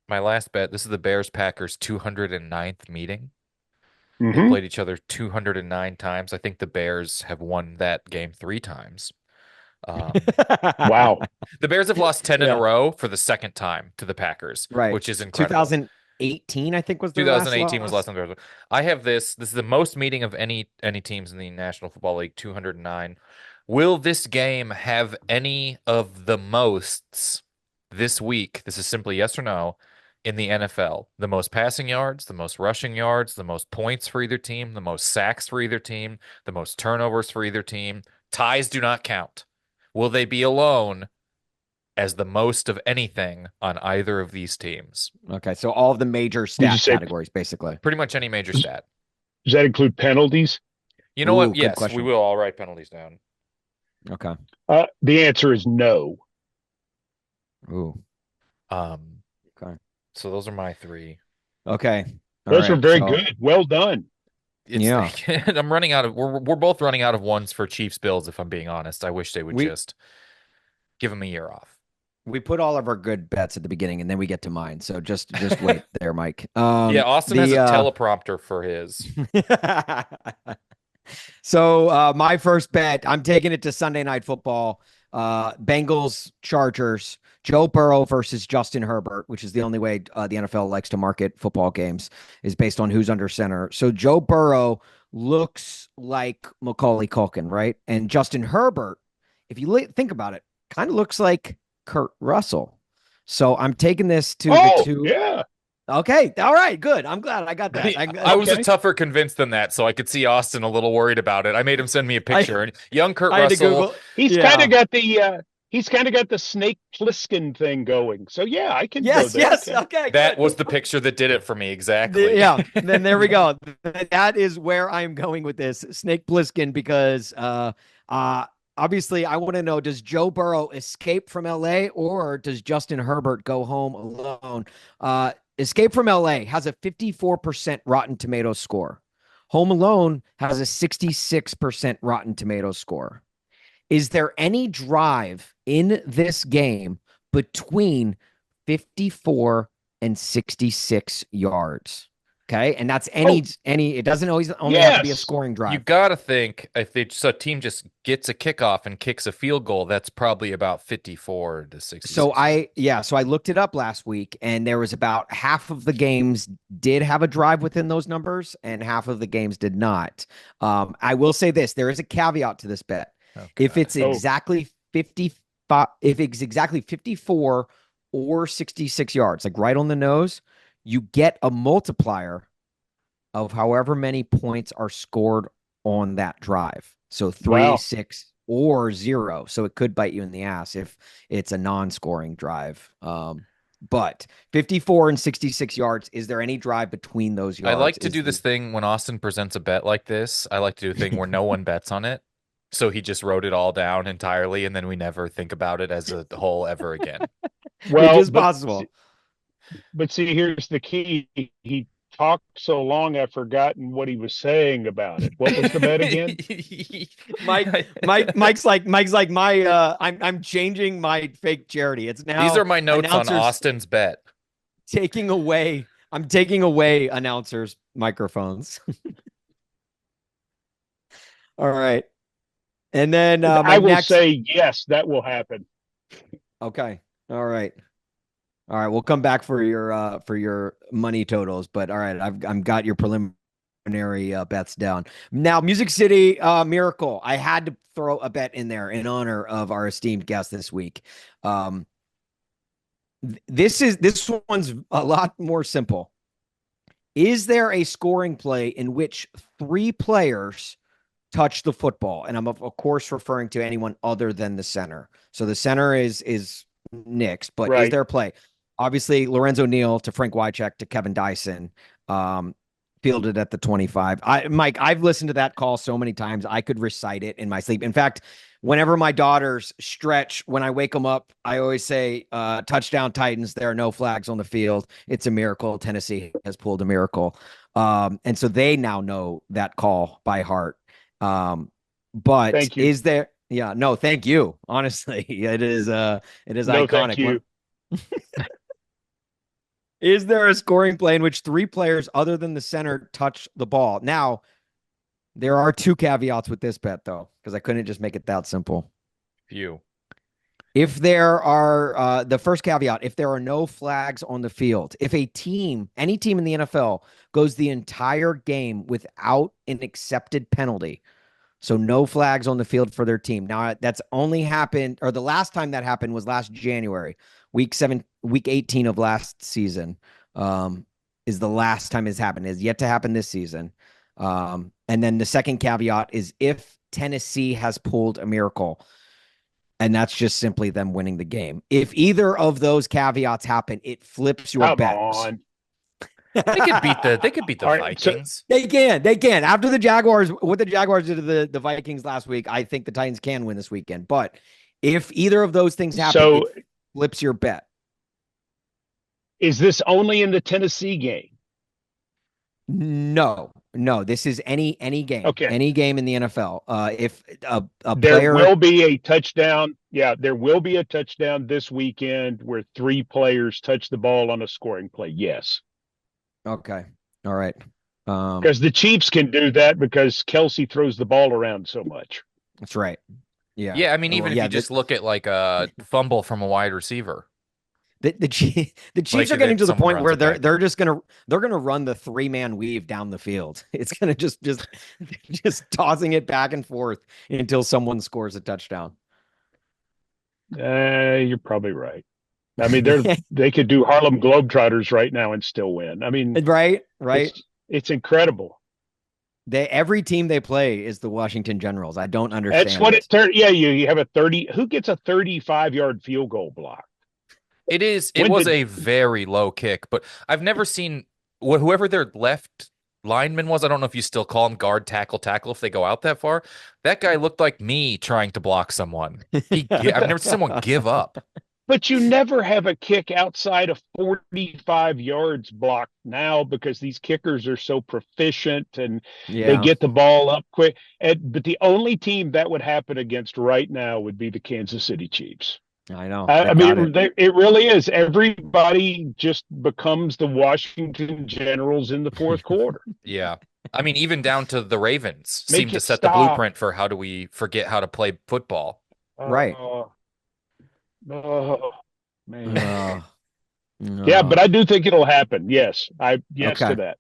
last bet, this is the Bears Packers 209th meeting. They Hmm. played each other 209 times. I think the Bears have won that game 3 times. Um, Wow. the Bears have lost 10 in a Yeah. row for the second time to the Packers, Right. which is incredible. 2018, I think, was their last 2018 was last loss. time the Bears. I have this. This is the most meeting of any teams in the National Football League, 209. Will this game have any of the mosts this week? This is simply yes or no in the NFL. The most passing yards, the most rushing yards, the most points for either team, the most sacks for either team, the most turnovers for either team. Ties do not count. Will they be alone as the most of anything on either of these teams? Okay, so all of the major Did you stat say, categories, basically. Pretty much any major does stat. that include penalties? You know Ooh, what? good Yes, we question. will all write penalties down. Okay. The answer is no. Ooh. Um, Okay. so those are my three. Okay. All Those were right. very So good. Well done. It's yeah, I'm running out of we're both running out of ones for Chiefs Bills, if I'm being honest. I wish they would we just give them a year off. we put all of our good bets at the beginning, and then we get to mine. So just wait there, Mike. Yeah, Austin has The a teleprompter for his. So my first bet, I'm taking it to Sunday Night Football. Bengals Chargers. Joe Burrow versus Justin Herbert, which is the only way the NFL likes to market football games, is based on who's under center. So Joe Burrow looks like Macaulay Culkin, right? And Justin Herbert, if you think about it, kind of looks like Kurt Russell. So I'm taking this to the Oh, two. yeah. Okay. All right. Good. I'm glad I got that. I was a Okay. tougher convinced than that, so I could see Austin a little worried about it. I made him send me a picture, and young Kurt I had to Russell. Google. He's kind Yeah. of got the he's kind of got the Snake Plissken thing going. So yeah, I can go Yes. there. Yes. Okay. Okay. That Good. was the picture that did it for me exactly. Yeah. Then there we go. That is where I'm going with this Snake Plissken because obviously, I want to know, does Joe Burrow escape from LA or does Justin Herbert go home alone? Escape from LA has a 54% Rotten Tomatoes score. Home Alone has a 66% Rotten Tomatoes score. Is there any drive in this game between 54 and 66 yards? Okay. And that's Oh, it doesn't always only have to be a yes. scoring You drive. got to think if a team just gets a kickoff and kicks a field goal, that's probably about 54 to 66 yards. So I looked it up last week, and there was about half of the games did have a drive within those numbers, and half of the games did not. I will say this: there is a caveat to this bet. If Okay. it's Oh, exactly 55, if it's exactly 54 or 66 yards, like right on the nose, you get a multiplier of however many points are scored on that drive. So three, wow. 6, or 0. So it could bite you in the ass if it's a non-scoring drive. But 54 and 66 yards, is there any drive between those I yards? like to do this thing when Austin presents a bet like this. I like to do a thing where no one bets on it. So he just wrote it all down entirely, and then we never think about it as a whole ever again. Which Well, is possible. but see, here's the key. He talked so long, I've forgotten what he was saying about it. What was the bet again? Mike's like my I'm changing my fake charity. It's These now are my notes on announcers Austin's bet. taking away I'm taking away announcers microphones. All right. And then my I will next. say yes, that will happen. Okay. All right. All right. We'll come back for your money totals, but all right, I've got your preliminary bets down. Now, Music City Miracle. I had to throw a bet in there in honor of our esteemed guest this week. Um, this one's a lot more simple. Is there a scoring play in which three players touch the football? And I'm of course referring to anyone other than the center. So the center is Knicks, but is Right. there a play? Obviously, Lorenzo Neal to Frank Wycheck to Kevin Dyson, um, fielded at the 25. Mike, I've listened to that call so many times I could recite it in my sleep. In fact, whenever my daughters stretch, when I wake them up, I always say, touchdown Titans, there are no flags on the field. It's a miracle. Tennessee has pulled a miracle. And so they now know that call by heart. But Thank you. is there, yeah, no, thank you. Honestly, it is No, thank iconic. you. Is there a scoring play in which three players other than the center touch the ball? Now, there are two caveats with this bet, though, because I couldn't just make it that simple. Few. If there are, the first caveat, if there are no flags on the field, if a team, any team in the NFL, goes the entire game without an accepted penalty, so no flags on the field for their team. Now that's only happened, or the last time that happened was last January, week 18 of last season, is the last time it's happened. Is yet to happen this season. And then the second caveat is if Tennessee has pulled a miracle, and that's just simply them winning the game. If either of those caveats happen, it flips your Come bet. on. They could beat the All right. So Vikings. They can. After the Jaguars, what the Jaguars did to the Vikings last week, I think the Titans can win this weekend. But if either of those things happen, so it flips your bet. is this only in the Tennessee game? No. This is any game, Okay. any game in the NFL. If a There player, will be a touchdown. Yeah, there will be a touchdown this weekend where three players touch the ball on a scoring play. Yes. okay, all right, Because the Chiefs can do that because Kelsey throws the ball around so much. that's right. Yeah, Yeah, I mean, well, even if yeah. you just look at like a fumble from a wide receiver, The Chiefs like are getting that to the someone point runs where it back. they're just gonna run the 3-man weave down the field. It's gonna just tossing it back and forth until someone scores a touchdown. You're probably right. I mean, they could do Harlem Globetrotters right now and still win. I mean, Right. it's incredible. Every team they play is the Washington Generals. I don't That's understand what it. it turned. Yeah, you have a 30. Who gets a 35-yard field goal block? It When was did a very low kick, but I've never seen whoever their left lineman was. I don't know if you still call him guard, tackle if they go out that far. That guy looked like me trying to block someone. I've never seen someone give up. But you never have a kick outside of 45 yards blocked now because these kickers are so proficient and they Yeah, get the ball up quick. But the only team that would happen against right now would be the Kansas City Chiefs. I know. I They've got mean, it. it really is. Everybody just becomes the Washington Generals in the fourth quarter. Yeah. I mean, even down to the Ravens seem Make to it set the stop. blueprint for how do we forget how to play football. Right. Uh, oh, man. Oh, Yeah, but no. I do think it'll happen. Yes to Okay. that.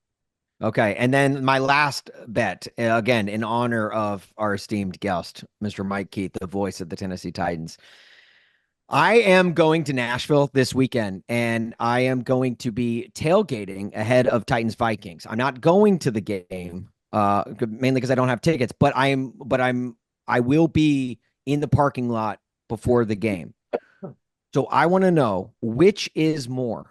Okay. And then my last bet, again, in honor of our esteemed guest, Mr. Mike Keith, the voice of the Tennessee Titans. I am going to Nashville this weekend, and I am going to be tailgating ahead of Titans Vikings. I'm not going to the game, mainly because I don't have tickets, but I will be in the parking lot before the game. So I want to know which is more,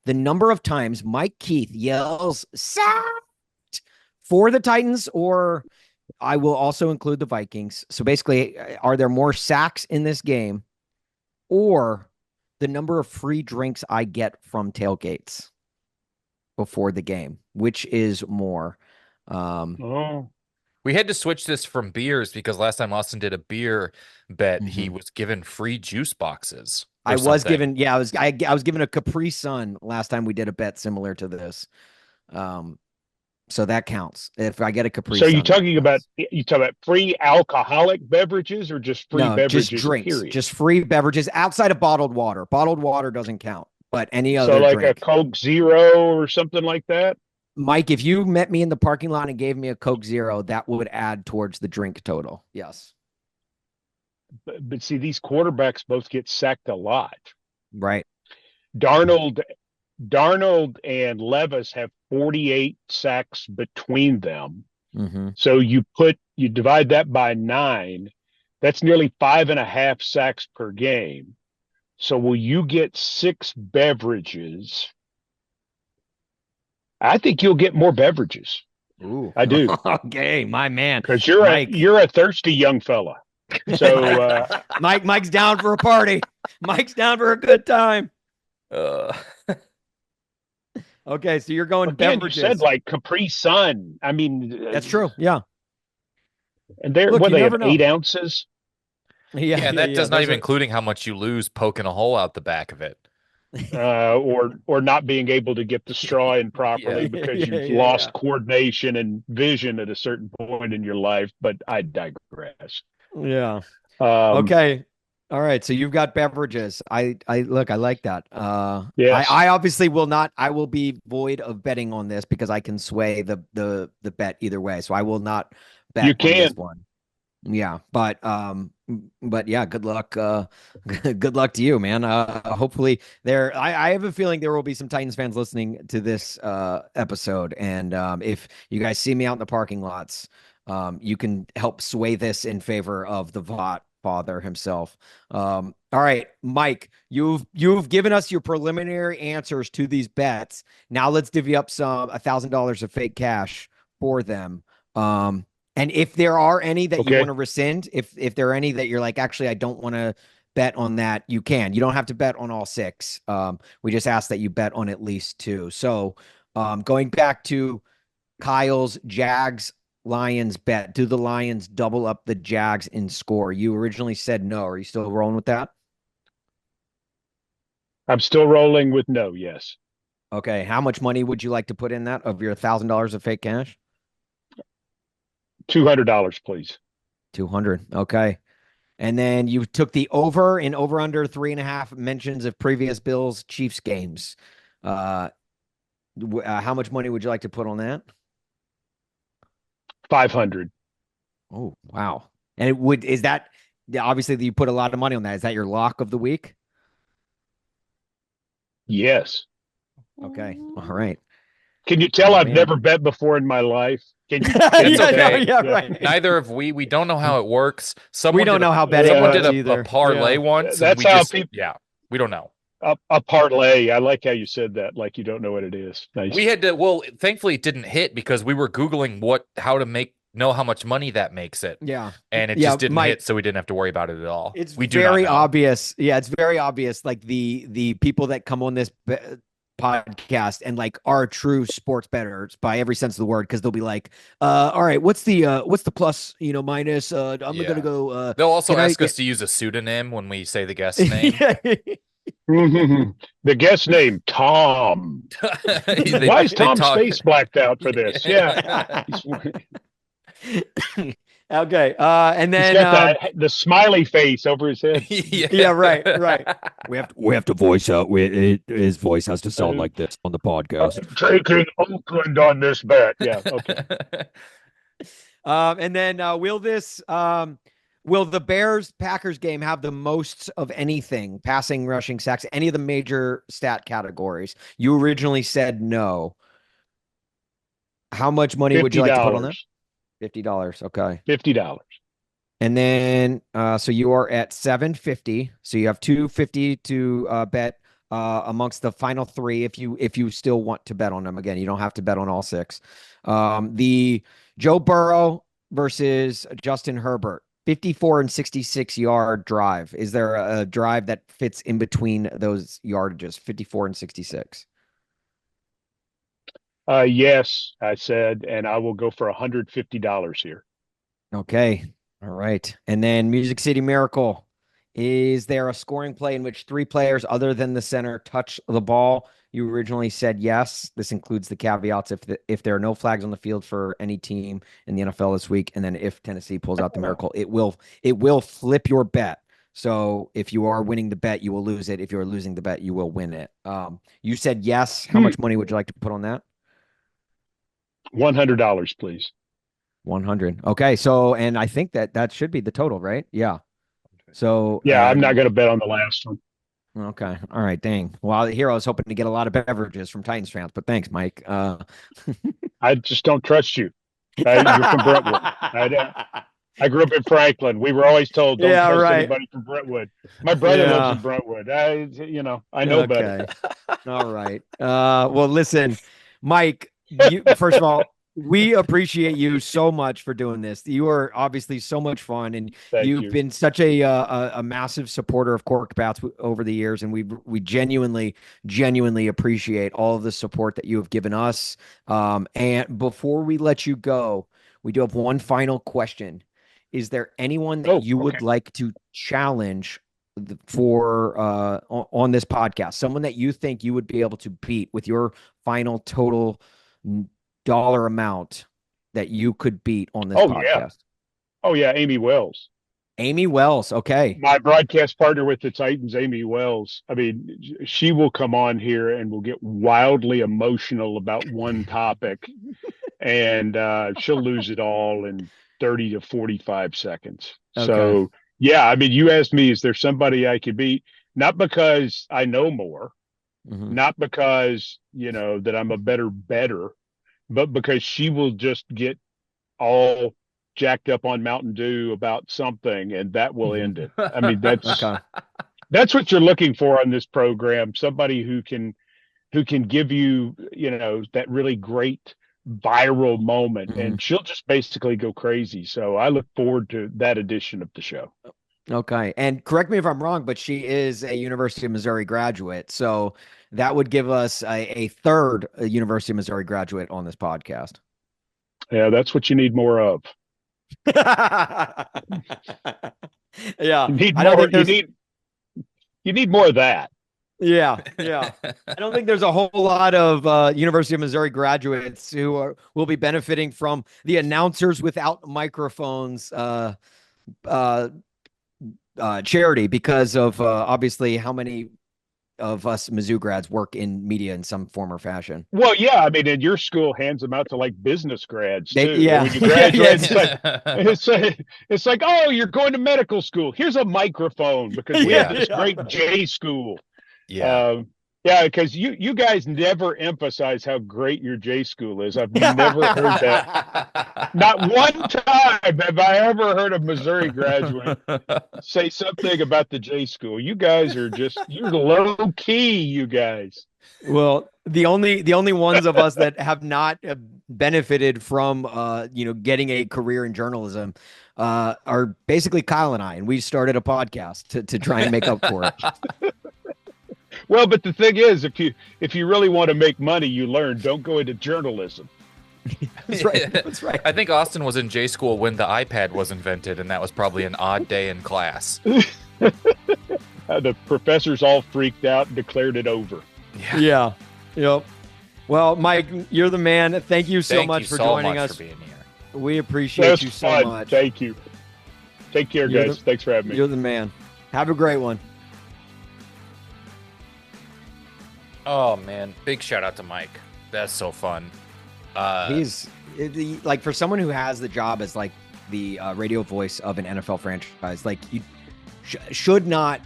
the number of times Mike Keith yells "sacked" for the Titans, or I will also include the Vikings. So basically, are there more sacks in this game, or the number of free drinks I get from tailgates before the game? Which is more? Um, Oh, We had to switch this from beers because last time Austin did a beer bet, he mhm. was given free juice boxes I or was something. given, yeah, I was given a Capri Sun last time we did a bet similar to this. Um, so that counts. If I get a Capri so Sun, that counts. you talking about free alcoholic beverages or just free No, just beverages, drinks, period? just free beverages outside of bottled water. Bottled water doesn't count, but any So other like a drink. Coke Zero or something like that? Mike, if you met me in the parking lot and gave me a Coke Zero, that would add towards the drink total. Yes. But see, these quarterbacks both get sacked a lot. Right. Darnold Darnold and Levis have 48 sacks between them. Mm-hmm. So you divide that by 9. That's nearly 5.5 sacks per game. So will you get 6 beverages? I think you'll get more beverages. Ooh. I do, Okay, my man. because Mike. you're a thirsty young fella. So Mike's down for a party. Mike's down for a good time. Uh, Okay, so you're going again, you said beverages. like Capri Sun. I mean, That's true. Yeah. and they're Look, what you they have never know. 8 ounces. Yeah, yeah, and yeah, that yeah. does not Those even are including how much you lose poking a hole out the back of it. Or not being able to get the straw in Yeah. properly yeah, because yeah, you've yeah, yeah. lost coordination and vision at a certain point in your life. But I digress. Yeah. Um, Okay. All right. So you've got beverages. I look, I like that. yes, I obviously will not, I will be void of betting on this because I can sway the bet either way. So I will not you bet on this can. one. Yeah. But yeah, good luck. Good luck to you, man. Hopefully I have a feeling there will be some Titans fans listening to this, episode. And, if you guys see me out in the parking lots, you can help sway this in favor of the Vought father himself. All right, Mike, you've given us your preliminary answers to these bets. Now let's divvy up some $1,000 of fake cash for them. And if there are any that you want Okay. to rescind, if there are any that you're like, actually, I don't want to bet on that, you can. You don't have to bet on all 6. We just ask that you bet on at least 2. So, going back to Kyle's Jags Lions bet. Do the Lions double up the Jags in score? You originally said no. Are you still rolling with that? I'm still rolling with no. Yes, Okay. How much money would you like to put in that of your $1,000 of fake cash? $200, please. 200. Okay. And then you took the over in over under 3.5 mentions of previous Bills Chiefs games. Uh, how much money would you like to put on that? 500. Oh, wow. And is that, obviously you put a lot of money on that. Is that your lock of the week? Yes. Okay. All right. Can you tell Oh I've man. never bet before in my life? Can It's you Yeah, no, tell? okay. yeah, Yeah. right. Neither have we. We don't know how it works. We Someone don't did a know how betting someone Yeah. did works a either. parlay Yeah. once, and That's we how just people. yeah, we don't know. A parlay. I like how you said that. Like you don't know what it is. We Nice. had to, well, thankfully it didn't hit because we were Googling how to know how much money that makes it. Yeah. And it Yeah, just didn't Mike, hit, so we didn't have to worry about it at all. it's We do not very know. obvious. Yeah, it's very obvious. Like the people that come on this podcast and like are true sports bettors by every sense of the word, because they'll be like, all right, what's the plus, minus, I'm gonna Yeah. go, They'll also can I ask us get to use a pseudonym when we say the guest's name. The guest name, Tom. Why is They Tom's talk. face blacked out for this? Yeah. He's, Okay. And he's then got the smiley face over his head. yeah, right. We have to voice out. His voice has to sound like this on the podcast. Taking Oakland on this bet. Yeah. Okay. And then will the Bears Packers game have the most of anything, passing, rushing, sacks, any of the major stat categories? You originally said no. How much money would you like to put on that? $50. Okay. $50. And then so you are at 750. So you have 250 to bet amongst the final three if you still want to bet on them. Again, you don't have to bet on all six. The Joe Burrow versus Justin Herbert, 54 and 66-yard drive. Is there a drive that fits in between those yardages, 54 and 66? Yes, I said, and I will go for $150 here. Okay. All right. And then Music City Miracle. Is there a scoring play in which three players other than the center touch the ball? You originally said yes. This includes the caveats if there are no flags on the field for any team in the NFL this week, and then if Tennessee pulls out the miracle, it will flip your bet. So if you are winning the bet, you will lose it. If you are losing the bet, you will win it. You said yes. How much money would you like to put on that? $100, please. 100. Okay. So, and I think that should be the total, right? Yeah. So, yeah, I'm not going to bet on the last one. Okay. All right. Dang. Well, here I was hoping to get a lot of beverages from Titans fans, but thanks, Mike. I just don't trust you. You're from Brentwood. I grew up in Franklin. We were always told don't trust anybody from Brentwood. My brother lives in Brentwood. I know better. All right. Well, listen, Mike, first of all, we appreciate you so much for doing this. You are obviously so much fun, and you've been such a massive supporter of Korked Bats over the years, and we genuinely appreciate all of the support that you have given us. And before we let you go, we do have one final question. Is there anyone that you would like to challenge for on this podcast? Someone that you think you would be able to beat with your final total dollar amount that you could beat on this podcast? Yeah, Amy Wells. Amy Wells, okay. My broadcast partner with the Titans, Amy Wells. I mean, she will come on here and will get wildly emotional about one topic, and she'll lose it all in 30 to 45 seconds. Okay. So, yeah, I mean, you asked me, is there somebody I could beat? Not because I know more, not because, that I'm a better bettor, but because she will just get all jacked up on Mountain Dew about something, and that will end it. I mean, that's what you're looking for on this program. Somebody who can give you, that really great viral moment, and she'll just basically go crazy. So I look forward to that edition of the show. Okay. And correct me if I'm wrong, but she is a University of Missouri graduate. So that would give us a third University of Missouri graduate on this podcast. Yeah, that's what you need more of. Yeah. You need more of that. Yeah. I don't think there's a whole lot of University of Missouri graduates who will be benefiting from the announcers without microphones charity, because of obviously how many of us Mizzou grads work in media in some form or fashion. Well, yeah, I mean, and your school hands them out to like business grads too. Yeah, when you graduate, it's like, oh, you're going to medical school. Here's a microphone because we have this great J school. Yeah. Yeah, because you guys never emphasize how great your J school is. I've never heard that. Not one time have I ever heard a Missouri graduate say something about the J school. You guys are just you're low key, you guys. Well, the only ones of us that have not benefited from getting a career in journalism are basically Kyle and I, and we started a podcast to try and make up for it. Well, but the thing is, if you really want to make money, you learn. Don't go into journalism. That's right. That's right. I think Austin was in J school when the iPad was invented, and that was probably an odd day in class. The professors all freaked out and declared it over. Yeah. Yep. Well, Mike, you're the man. Thank you so much for joining us. For being here. We appreciate you so fun. much. Thank you. Take care, guys. Thanks for having me. You're the man. Have a great one. Oh man, big shout out to Mike. That's so fun. He's like, for someone who has the job as like the radio voice of an NFL franchise, like you should not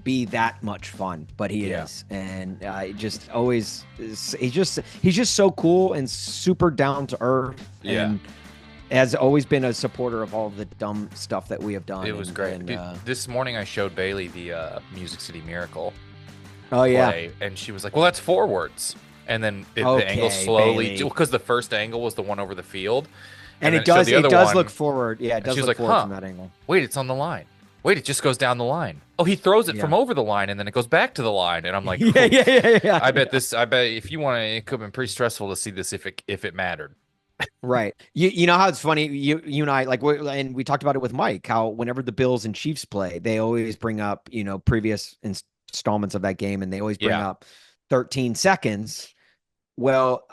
be that much fun, but he is, and just always he's just so cool and super down to earth, and has always been a supporter of all of the dumb stuff that we have done. It was great. This morning I showed Bailey the Music City Miracle. Oh yeah, play, and she was like, "Well, that's forwards." And then the angle slowly, because the first angle was the one over the field, and it does look forward. Yeah, it does look forward from that angle. Wait, it's on the line. Wait, it just goes down the line. Oh, he throws it from over the line, and then it goes back to the line. And I'm like, yeah. I bet if you want to, it could have been pretty stressful to see this if it mattered. Right. You know how it's funny. You and I, like, and we talked about it with Mike. How whenever the Bills and Chiefs play, they always bring up previous installments of that game, and they always bring up 13 seconds. Well,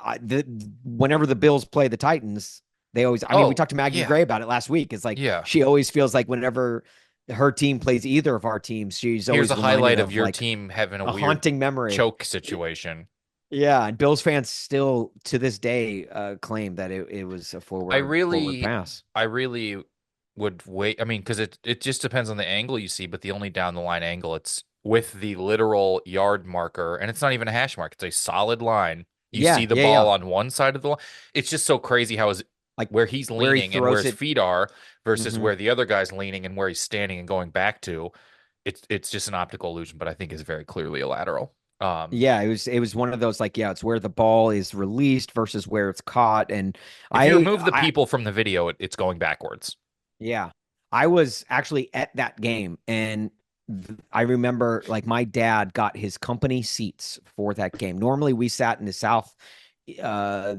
whenever the Bills play the Titans, they always. I mean, we talked to Maggie Gray about it last week. It's like she always feels like whenever her team plays either of our teams, she's always here's a highlight of your team having a weird haunting memory choke situation. Yeah, and Bills fans still to this day claim that it was a forward pass. I really would wait. I mean, because it just depends on the angle you see, but the only down the line angle, it's with the literal yard marker, and it's not even a hash mark. It's a solid line. You see the ball on one side of the line. It's just so crazy how like where he's leaning and where his feet are versus where the other guy's leaning and where he's standing and going back to. It's just an optical illusion, but I think it's very clearly a lateral. It was one of those, like, it's where the ball is released versus where it's caught. And if you remove the people from the video, it's going backwards. Yeah. I was actually at that game, and I remember, like, my dad got his company seats for that game. Normally we sat in the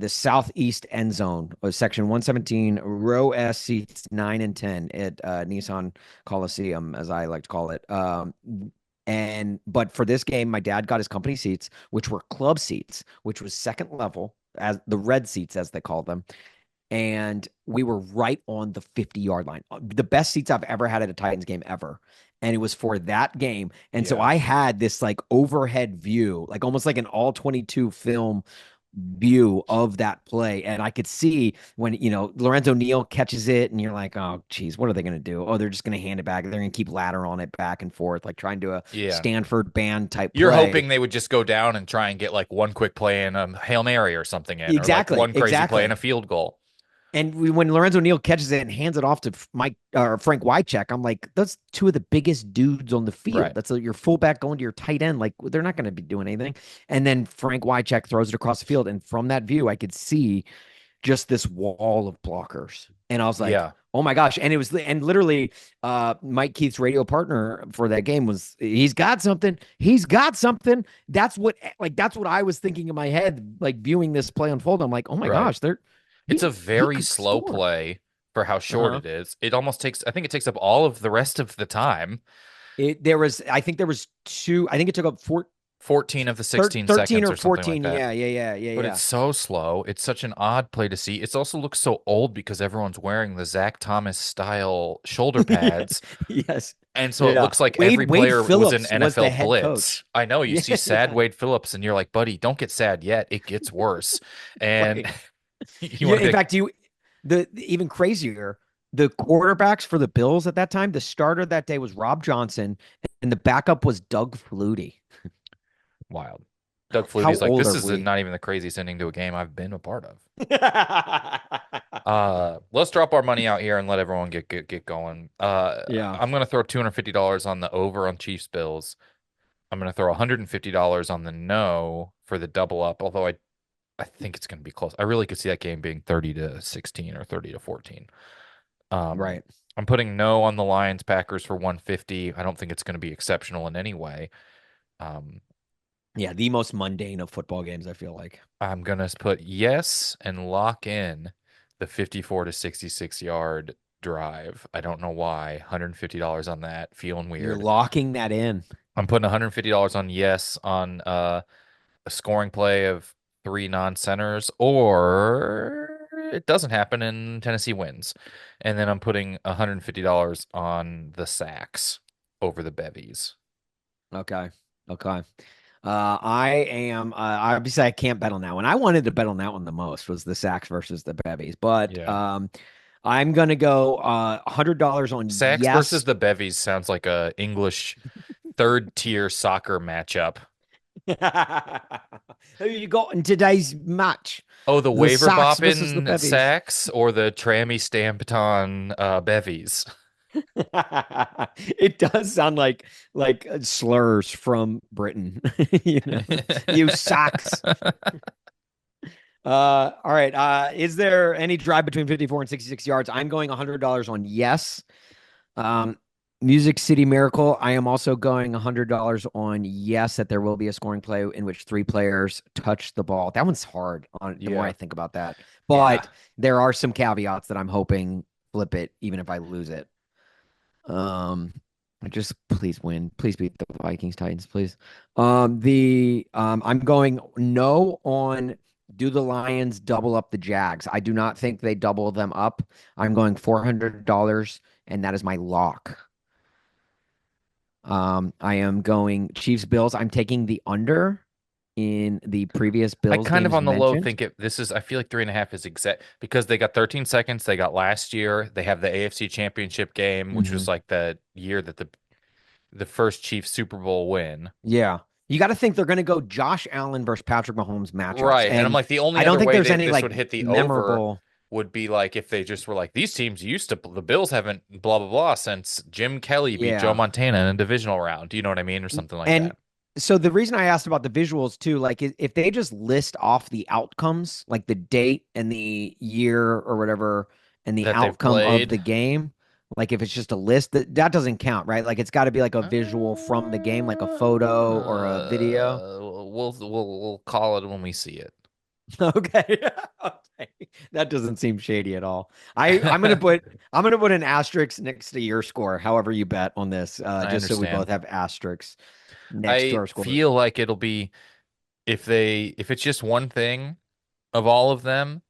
southeast end zone of section 117, row S, seats 9 and 10 at Nissan Coliseum, as I like to call it. But for this game, my dad got his company seats, which were club seats, which was second level, as the red seats, as they call them. And we were right on the 50-yard line. The best seats I've ever had at a Titans game ever. And it was for that game. And so I had this, like, overhead view, like almost like an all 22 film view of that play. And I could see when, Lorenzo Neal catches it, and you're like, oh geez, what are they going to do? Oh, they're just going to hand it back. They're going to keep laddering it back and forth, like trying to a Stanford band type You're play. hoping they would just go down and try and get like one quick play and a Hail Mary or something in, exactly, or like one crazy play and a field goal. And when Lorenzo Neal catches it and hands it off to Frank Wycheck, I'm like, that's two of the biggest dudes on the field. Right. That's your fullback going to your tight end. Like, they're not going to be doing anything. And then Frank Wycheck throws it across the field. And from that view, I could see just this wall of blockers. And I was like, oh my gosh. And literally Mike Keith's radio partner for that game he's got something. He's got something. That's what I was thinking in my head, like viewing this play unfold. I'm like, oh my gosh, it's a very slow play for how short it is. It almost takes, I think it takes up all of the rest of the time. I think there was two, I think it took up 14 of the 16 13 seconds or 14. Like that. Yeah. But it's so slow. It's such an odd play to see. It also looks so old because everyone's wearing the Zach Thomas style shoulder pads. Yes. And so it looks like every player was an NFL blitz. Coach. I know. You see sad Wade Phillips and you're like, buddy, don't get sad yet. It gets worse. And in fact, even crazier, the quarterbacks for the Bills at that time, the starter that day was Rob Johnson, and the backup was Doug Flutie. Wild. Doug How Flutie's like, old this are is we? not even the craziest ending to a game I've been a part of. Let's drop our money out here and let everyone get going. Yeah. I'm gonna throw $250 on the over on Chiefs Bills. I'm gonna throw $150 on the no for the double up, although I think it's gonna be close. I really could see that game being 30-16 or 30-14. Um, Right. I'm putting no on the Lions Packers for 150. I don't think it's gonna be exceptional in any way. Um, Yeah, the most mundane of football games, I feel like. I'm gonna put yes and lock in the 54 to 66 yard drive. I don't know why. $150 on that. Feeling You're weird. locking that in. I'm putting $150 on yes on a scoring play of three non-centers, or it doesn't happen and Tennessee wins. And then I'm putting $150 on the sacks over the bevies. Okay. Okay. I am obviously I can't bet on that one. I wanted to bet on that one the most was the sacks versus the bevies, but Yeah. I'm gonna go $100 on Sacks versus yes. the bevies sounds like a English third tier soccer matchup. Who you got in today's match? Oh, the The waiver sacks versus the bopping bevies. sacks or the trammy stampeton bevies? It does sound like slurs from Britain, you know. You socks. All right. Is there any drive between 54 and 66 yards? I'm going $100 on yes. Um, Music City Miracle. I am also going $100 on yes that there will be a scoring play in which three players touch the ball. That one's hard on the more I Yeah. think about that. Yeah. But there are some caveats that I'm hoping flip it, even if I lose it. Um, just please win. Please beat the Vikings Titans, please. I'm going no on do the Lions double up the Jags? I do not think they double them up. I'm going $400, and that is my lock. I am going Chiefs Bills. I'm taking the under in the previous I Bills kind of games on the low mentioned. think this is, I feel like 3.5 is exact because they got 13 seconds. They got last year. They have the AFC Championship game, which was Mhm. like the year that the first Chiefs Super Bowl win. Yeah. You got to think they're going to go Josh Allen versus Patrick Mahomes matchups. Right. And I'm And like, the only I don't other think way there's that any this like would hit the over memorable. would be like if they just were like, these teams used to, the Bills haven't blah, blah, blah since Jim Kelly beat Joe Yeah. Montana in a divisional round. Do you know what I mean? Or something like And that. so the reason I asked about the visuals too, like if they just list off the outcomes, like the date and the year or whatever, and the That they've outcome of played. the game, like if it's just a list, that doesn't count, right? Like it's got to be like a visual from the game, like a photo or a video. We'll call it when we see it. Okay. Okay. That doesn't seem shady at all. I'm gonna put an asterisk next to your score, however you bet on this, I just so we both understand. have asterisks next to I our scores. feel like it'll be if it's just one thing of all of them,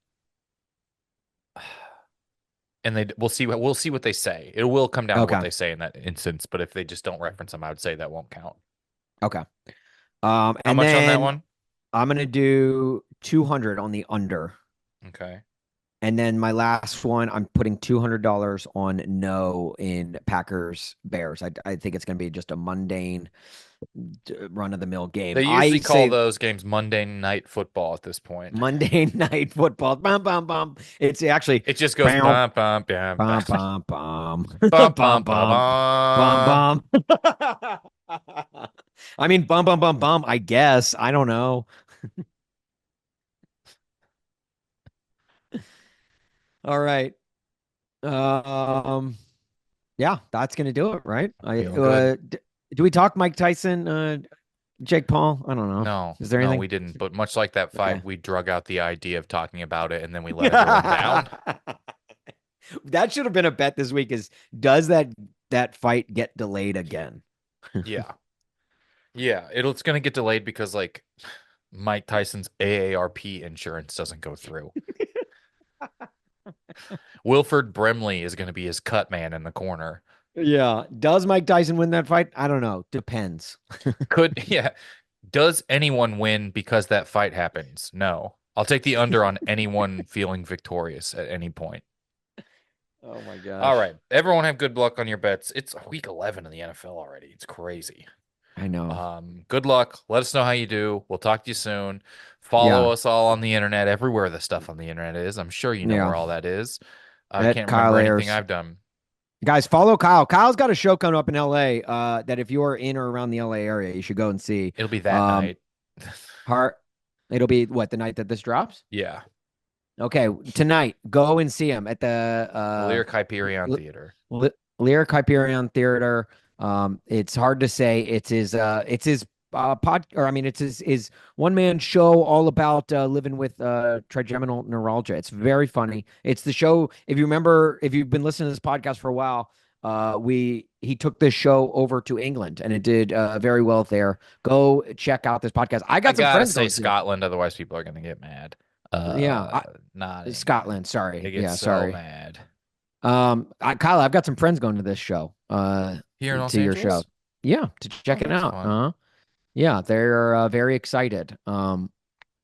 and we'll see what they say. It will come down to what Okay. they say in that instance, but if they just don't reference them, I would say that won't count. Okay. How And much on that then one? I'm gonna do 200 on the under. Okay. And then my last one, I'm putting $200 on no in Packers Bears. I think it's gonna be just a mundane run of the mill game. They I usually call say those games Monday Night Football at this point. Monday night football. Bum bum bum. It's actually It just goes bam bum bum bum bum bum bum bum bum bum bum bum bum bum. bum. I mean bum bum bum bum. I guess I don't know. All right. Um. Yeah, that's gonna do it, right? Feeling good. Do we talk Mike Tyson, Jake Paul? I don't know. No, Is there no, anything? we didn't. But much like that fight, Okay. we drug out the idea of talking about it and then we let everyone down. That should have been a bet this week. Is does that fight get delayed again? Yeah. Yeah. It's going to get delayed because, like, Mike Tyson's AARP insurance doesn't go through. Wilford Brimley is going to be his cut man in the corner. Yeah. Does Mike Tyson win that fight? I don't know. Depends. Yeah. Does anyone win because that fight happens? No. I'll take the under on anyone feeling victorious at any point. Oh my All gosh. right. Everyone have good luck on your bets. It's week 11 in the NFL already. It's crazy. I know. Good luck. Let us know how you do. We'll talk to you soon. Yeah. Follow us all on the internet, everywhere the stuff on the internet is. I'm sure you know Yeah. where all that is. I At can't Kyle remember anything Ayers. I've done. Guys, follow Kyle. Kyle's got a show coming up in LA that if you're in or around the LA area, you should go and see. It'll be that Um, night. Heart. It'll be what, the night that this drops? Yeah. Okay, tonight, go and see him at the The Lyric Hyperion L- Theater. Lyric Hyperion Theater. It's hard to say. It's his pod, or I mean, it's his one man show all about living with trigeminal neuralgia. It's very funny. It's the show. If you remember, if you've been listening to this podcast for a while, he took this show over to England and it did very well there. Go check out this podcast. I I got some gotta friends say going to it. Scotland, otherwise people are gonna get mad. Yeah, Not England. Scotland. Sorry. They get Yeah, so sorry. mad. Kyle, I've got some friends going to this show. Here in Los To your show. Angeles? Yeah, to Oh, check it that's out. fun. Yeah, they're very excited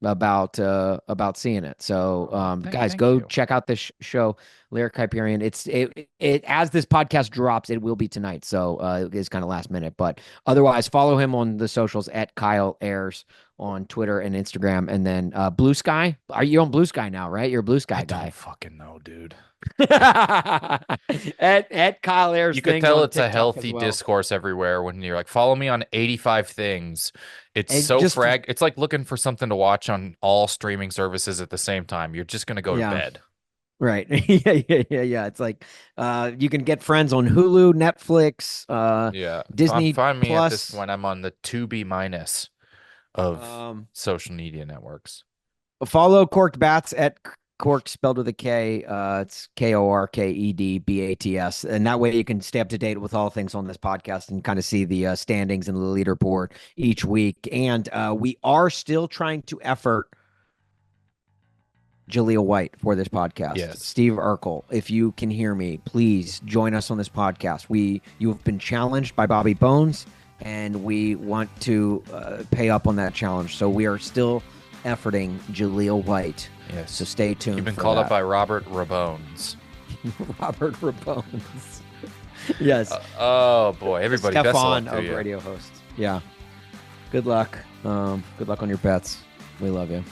about seeing it. So guys, Thank go you. check out this show, Lyric Hyperion. It as this podcast drops, it will be tonight. So it's kind of last minute, but otherwise follow him on the socials at Kyle Ayers on Twitter and Instagram, and then Blue Sky. Are you on Blue Sky now? Right, you're a Blue Sky I guy. don't fucking know, dude. at Kyle Ayers. You could things tell on it's a TikTok as healthy well. discourse everywhere when you're like, follow me on 85 things. It's And so just it's like looking for something to watch on all streaming services at the same time. You're just gonna go to yeah. bed. Right. Yeah. It's like you can get Friends on Hulu, Netflix, Yeah. Disney Find me at this Plus. point. I'm on the 2B minus of Um, social media networks. follow Korked Bats at Korked spelled with a K. It's KORKEDBATS, and that way you can stay up to date with all things on this podcast and kind of see the standings and the leaderboard each week. And we are still trying to effort Jaleel White for this podcast. Yes. Steve Urkel, if you can hear me, please join us on this podcast. You have been challenged by Bobby Bones, and we want to pay up on that challenge. So we are still efforting Jaleel White. Yes. So stay tuned. You've been called up by Robert Rabones. Robert Rabones. Yes. Oh boy, everybody. Best of Stefan luck to of you. radio hosts. Yeah. Good luck. Good luck on your bets. We love you.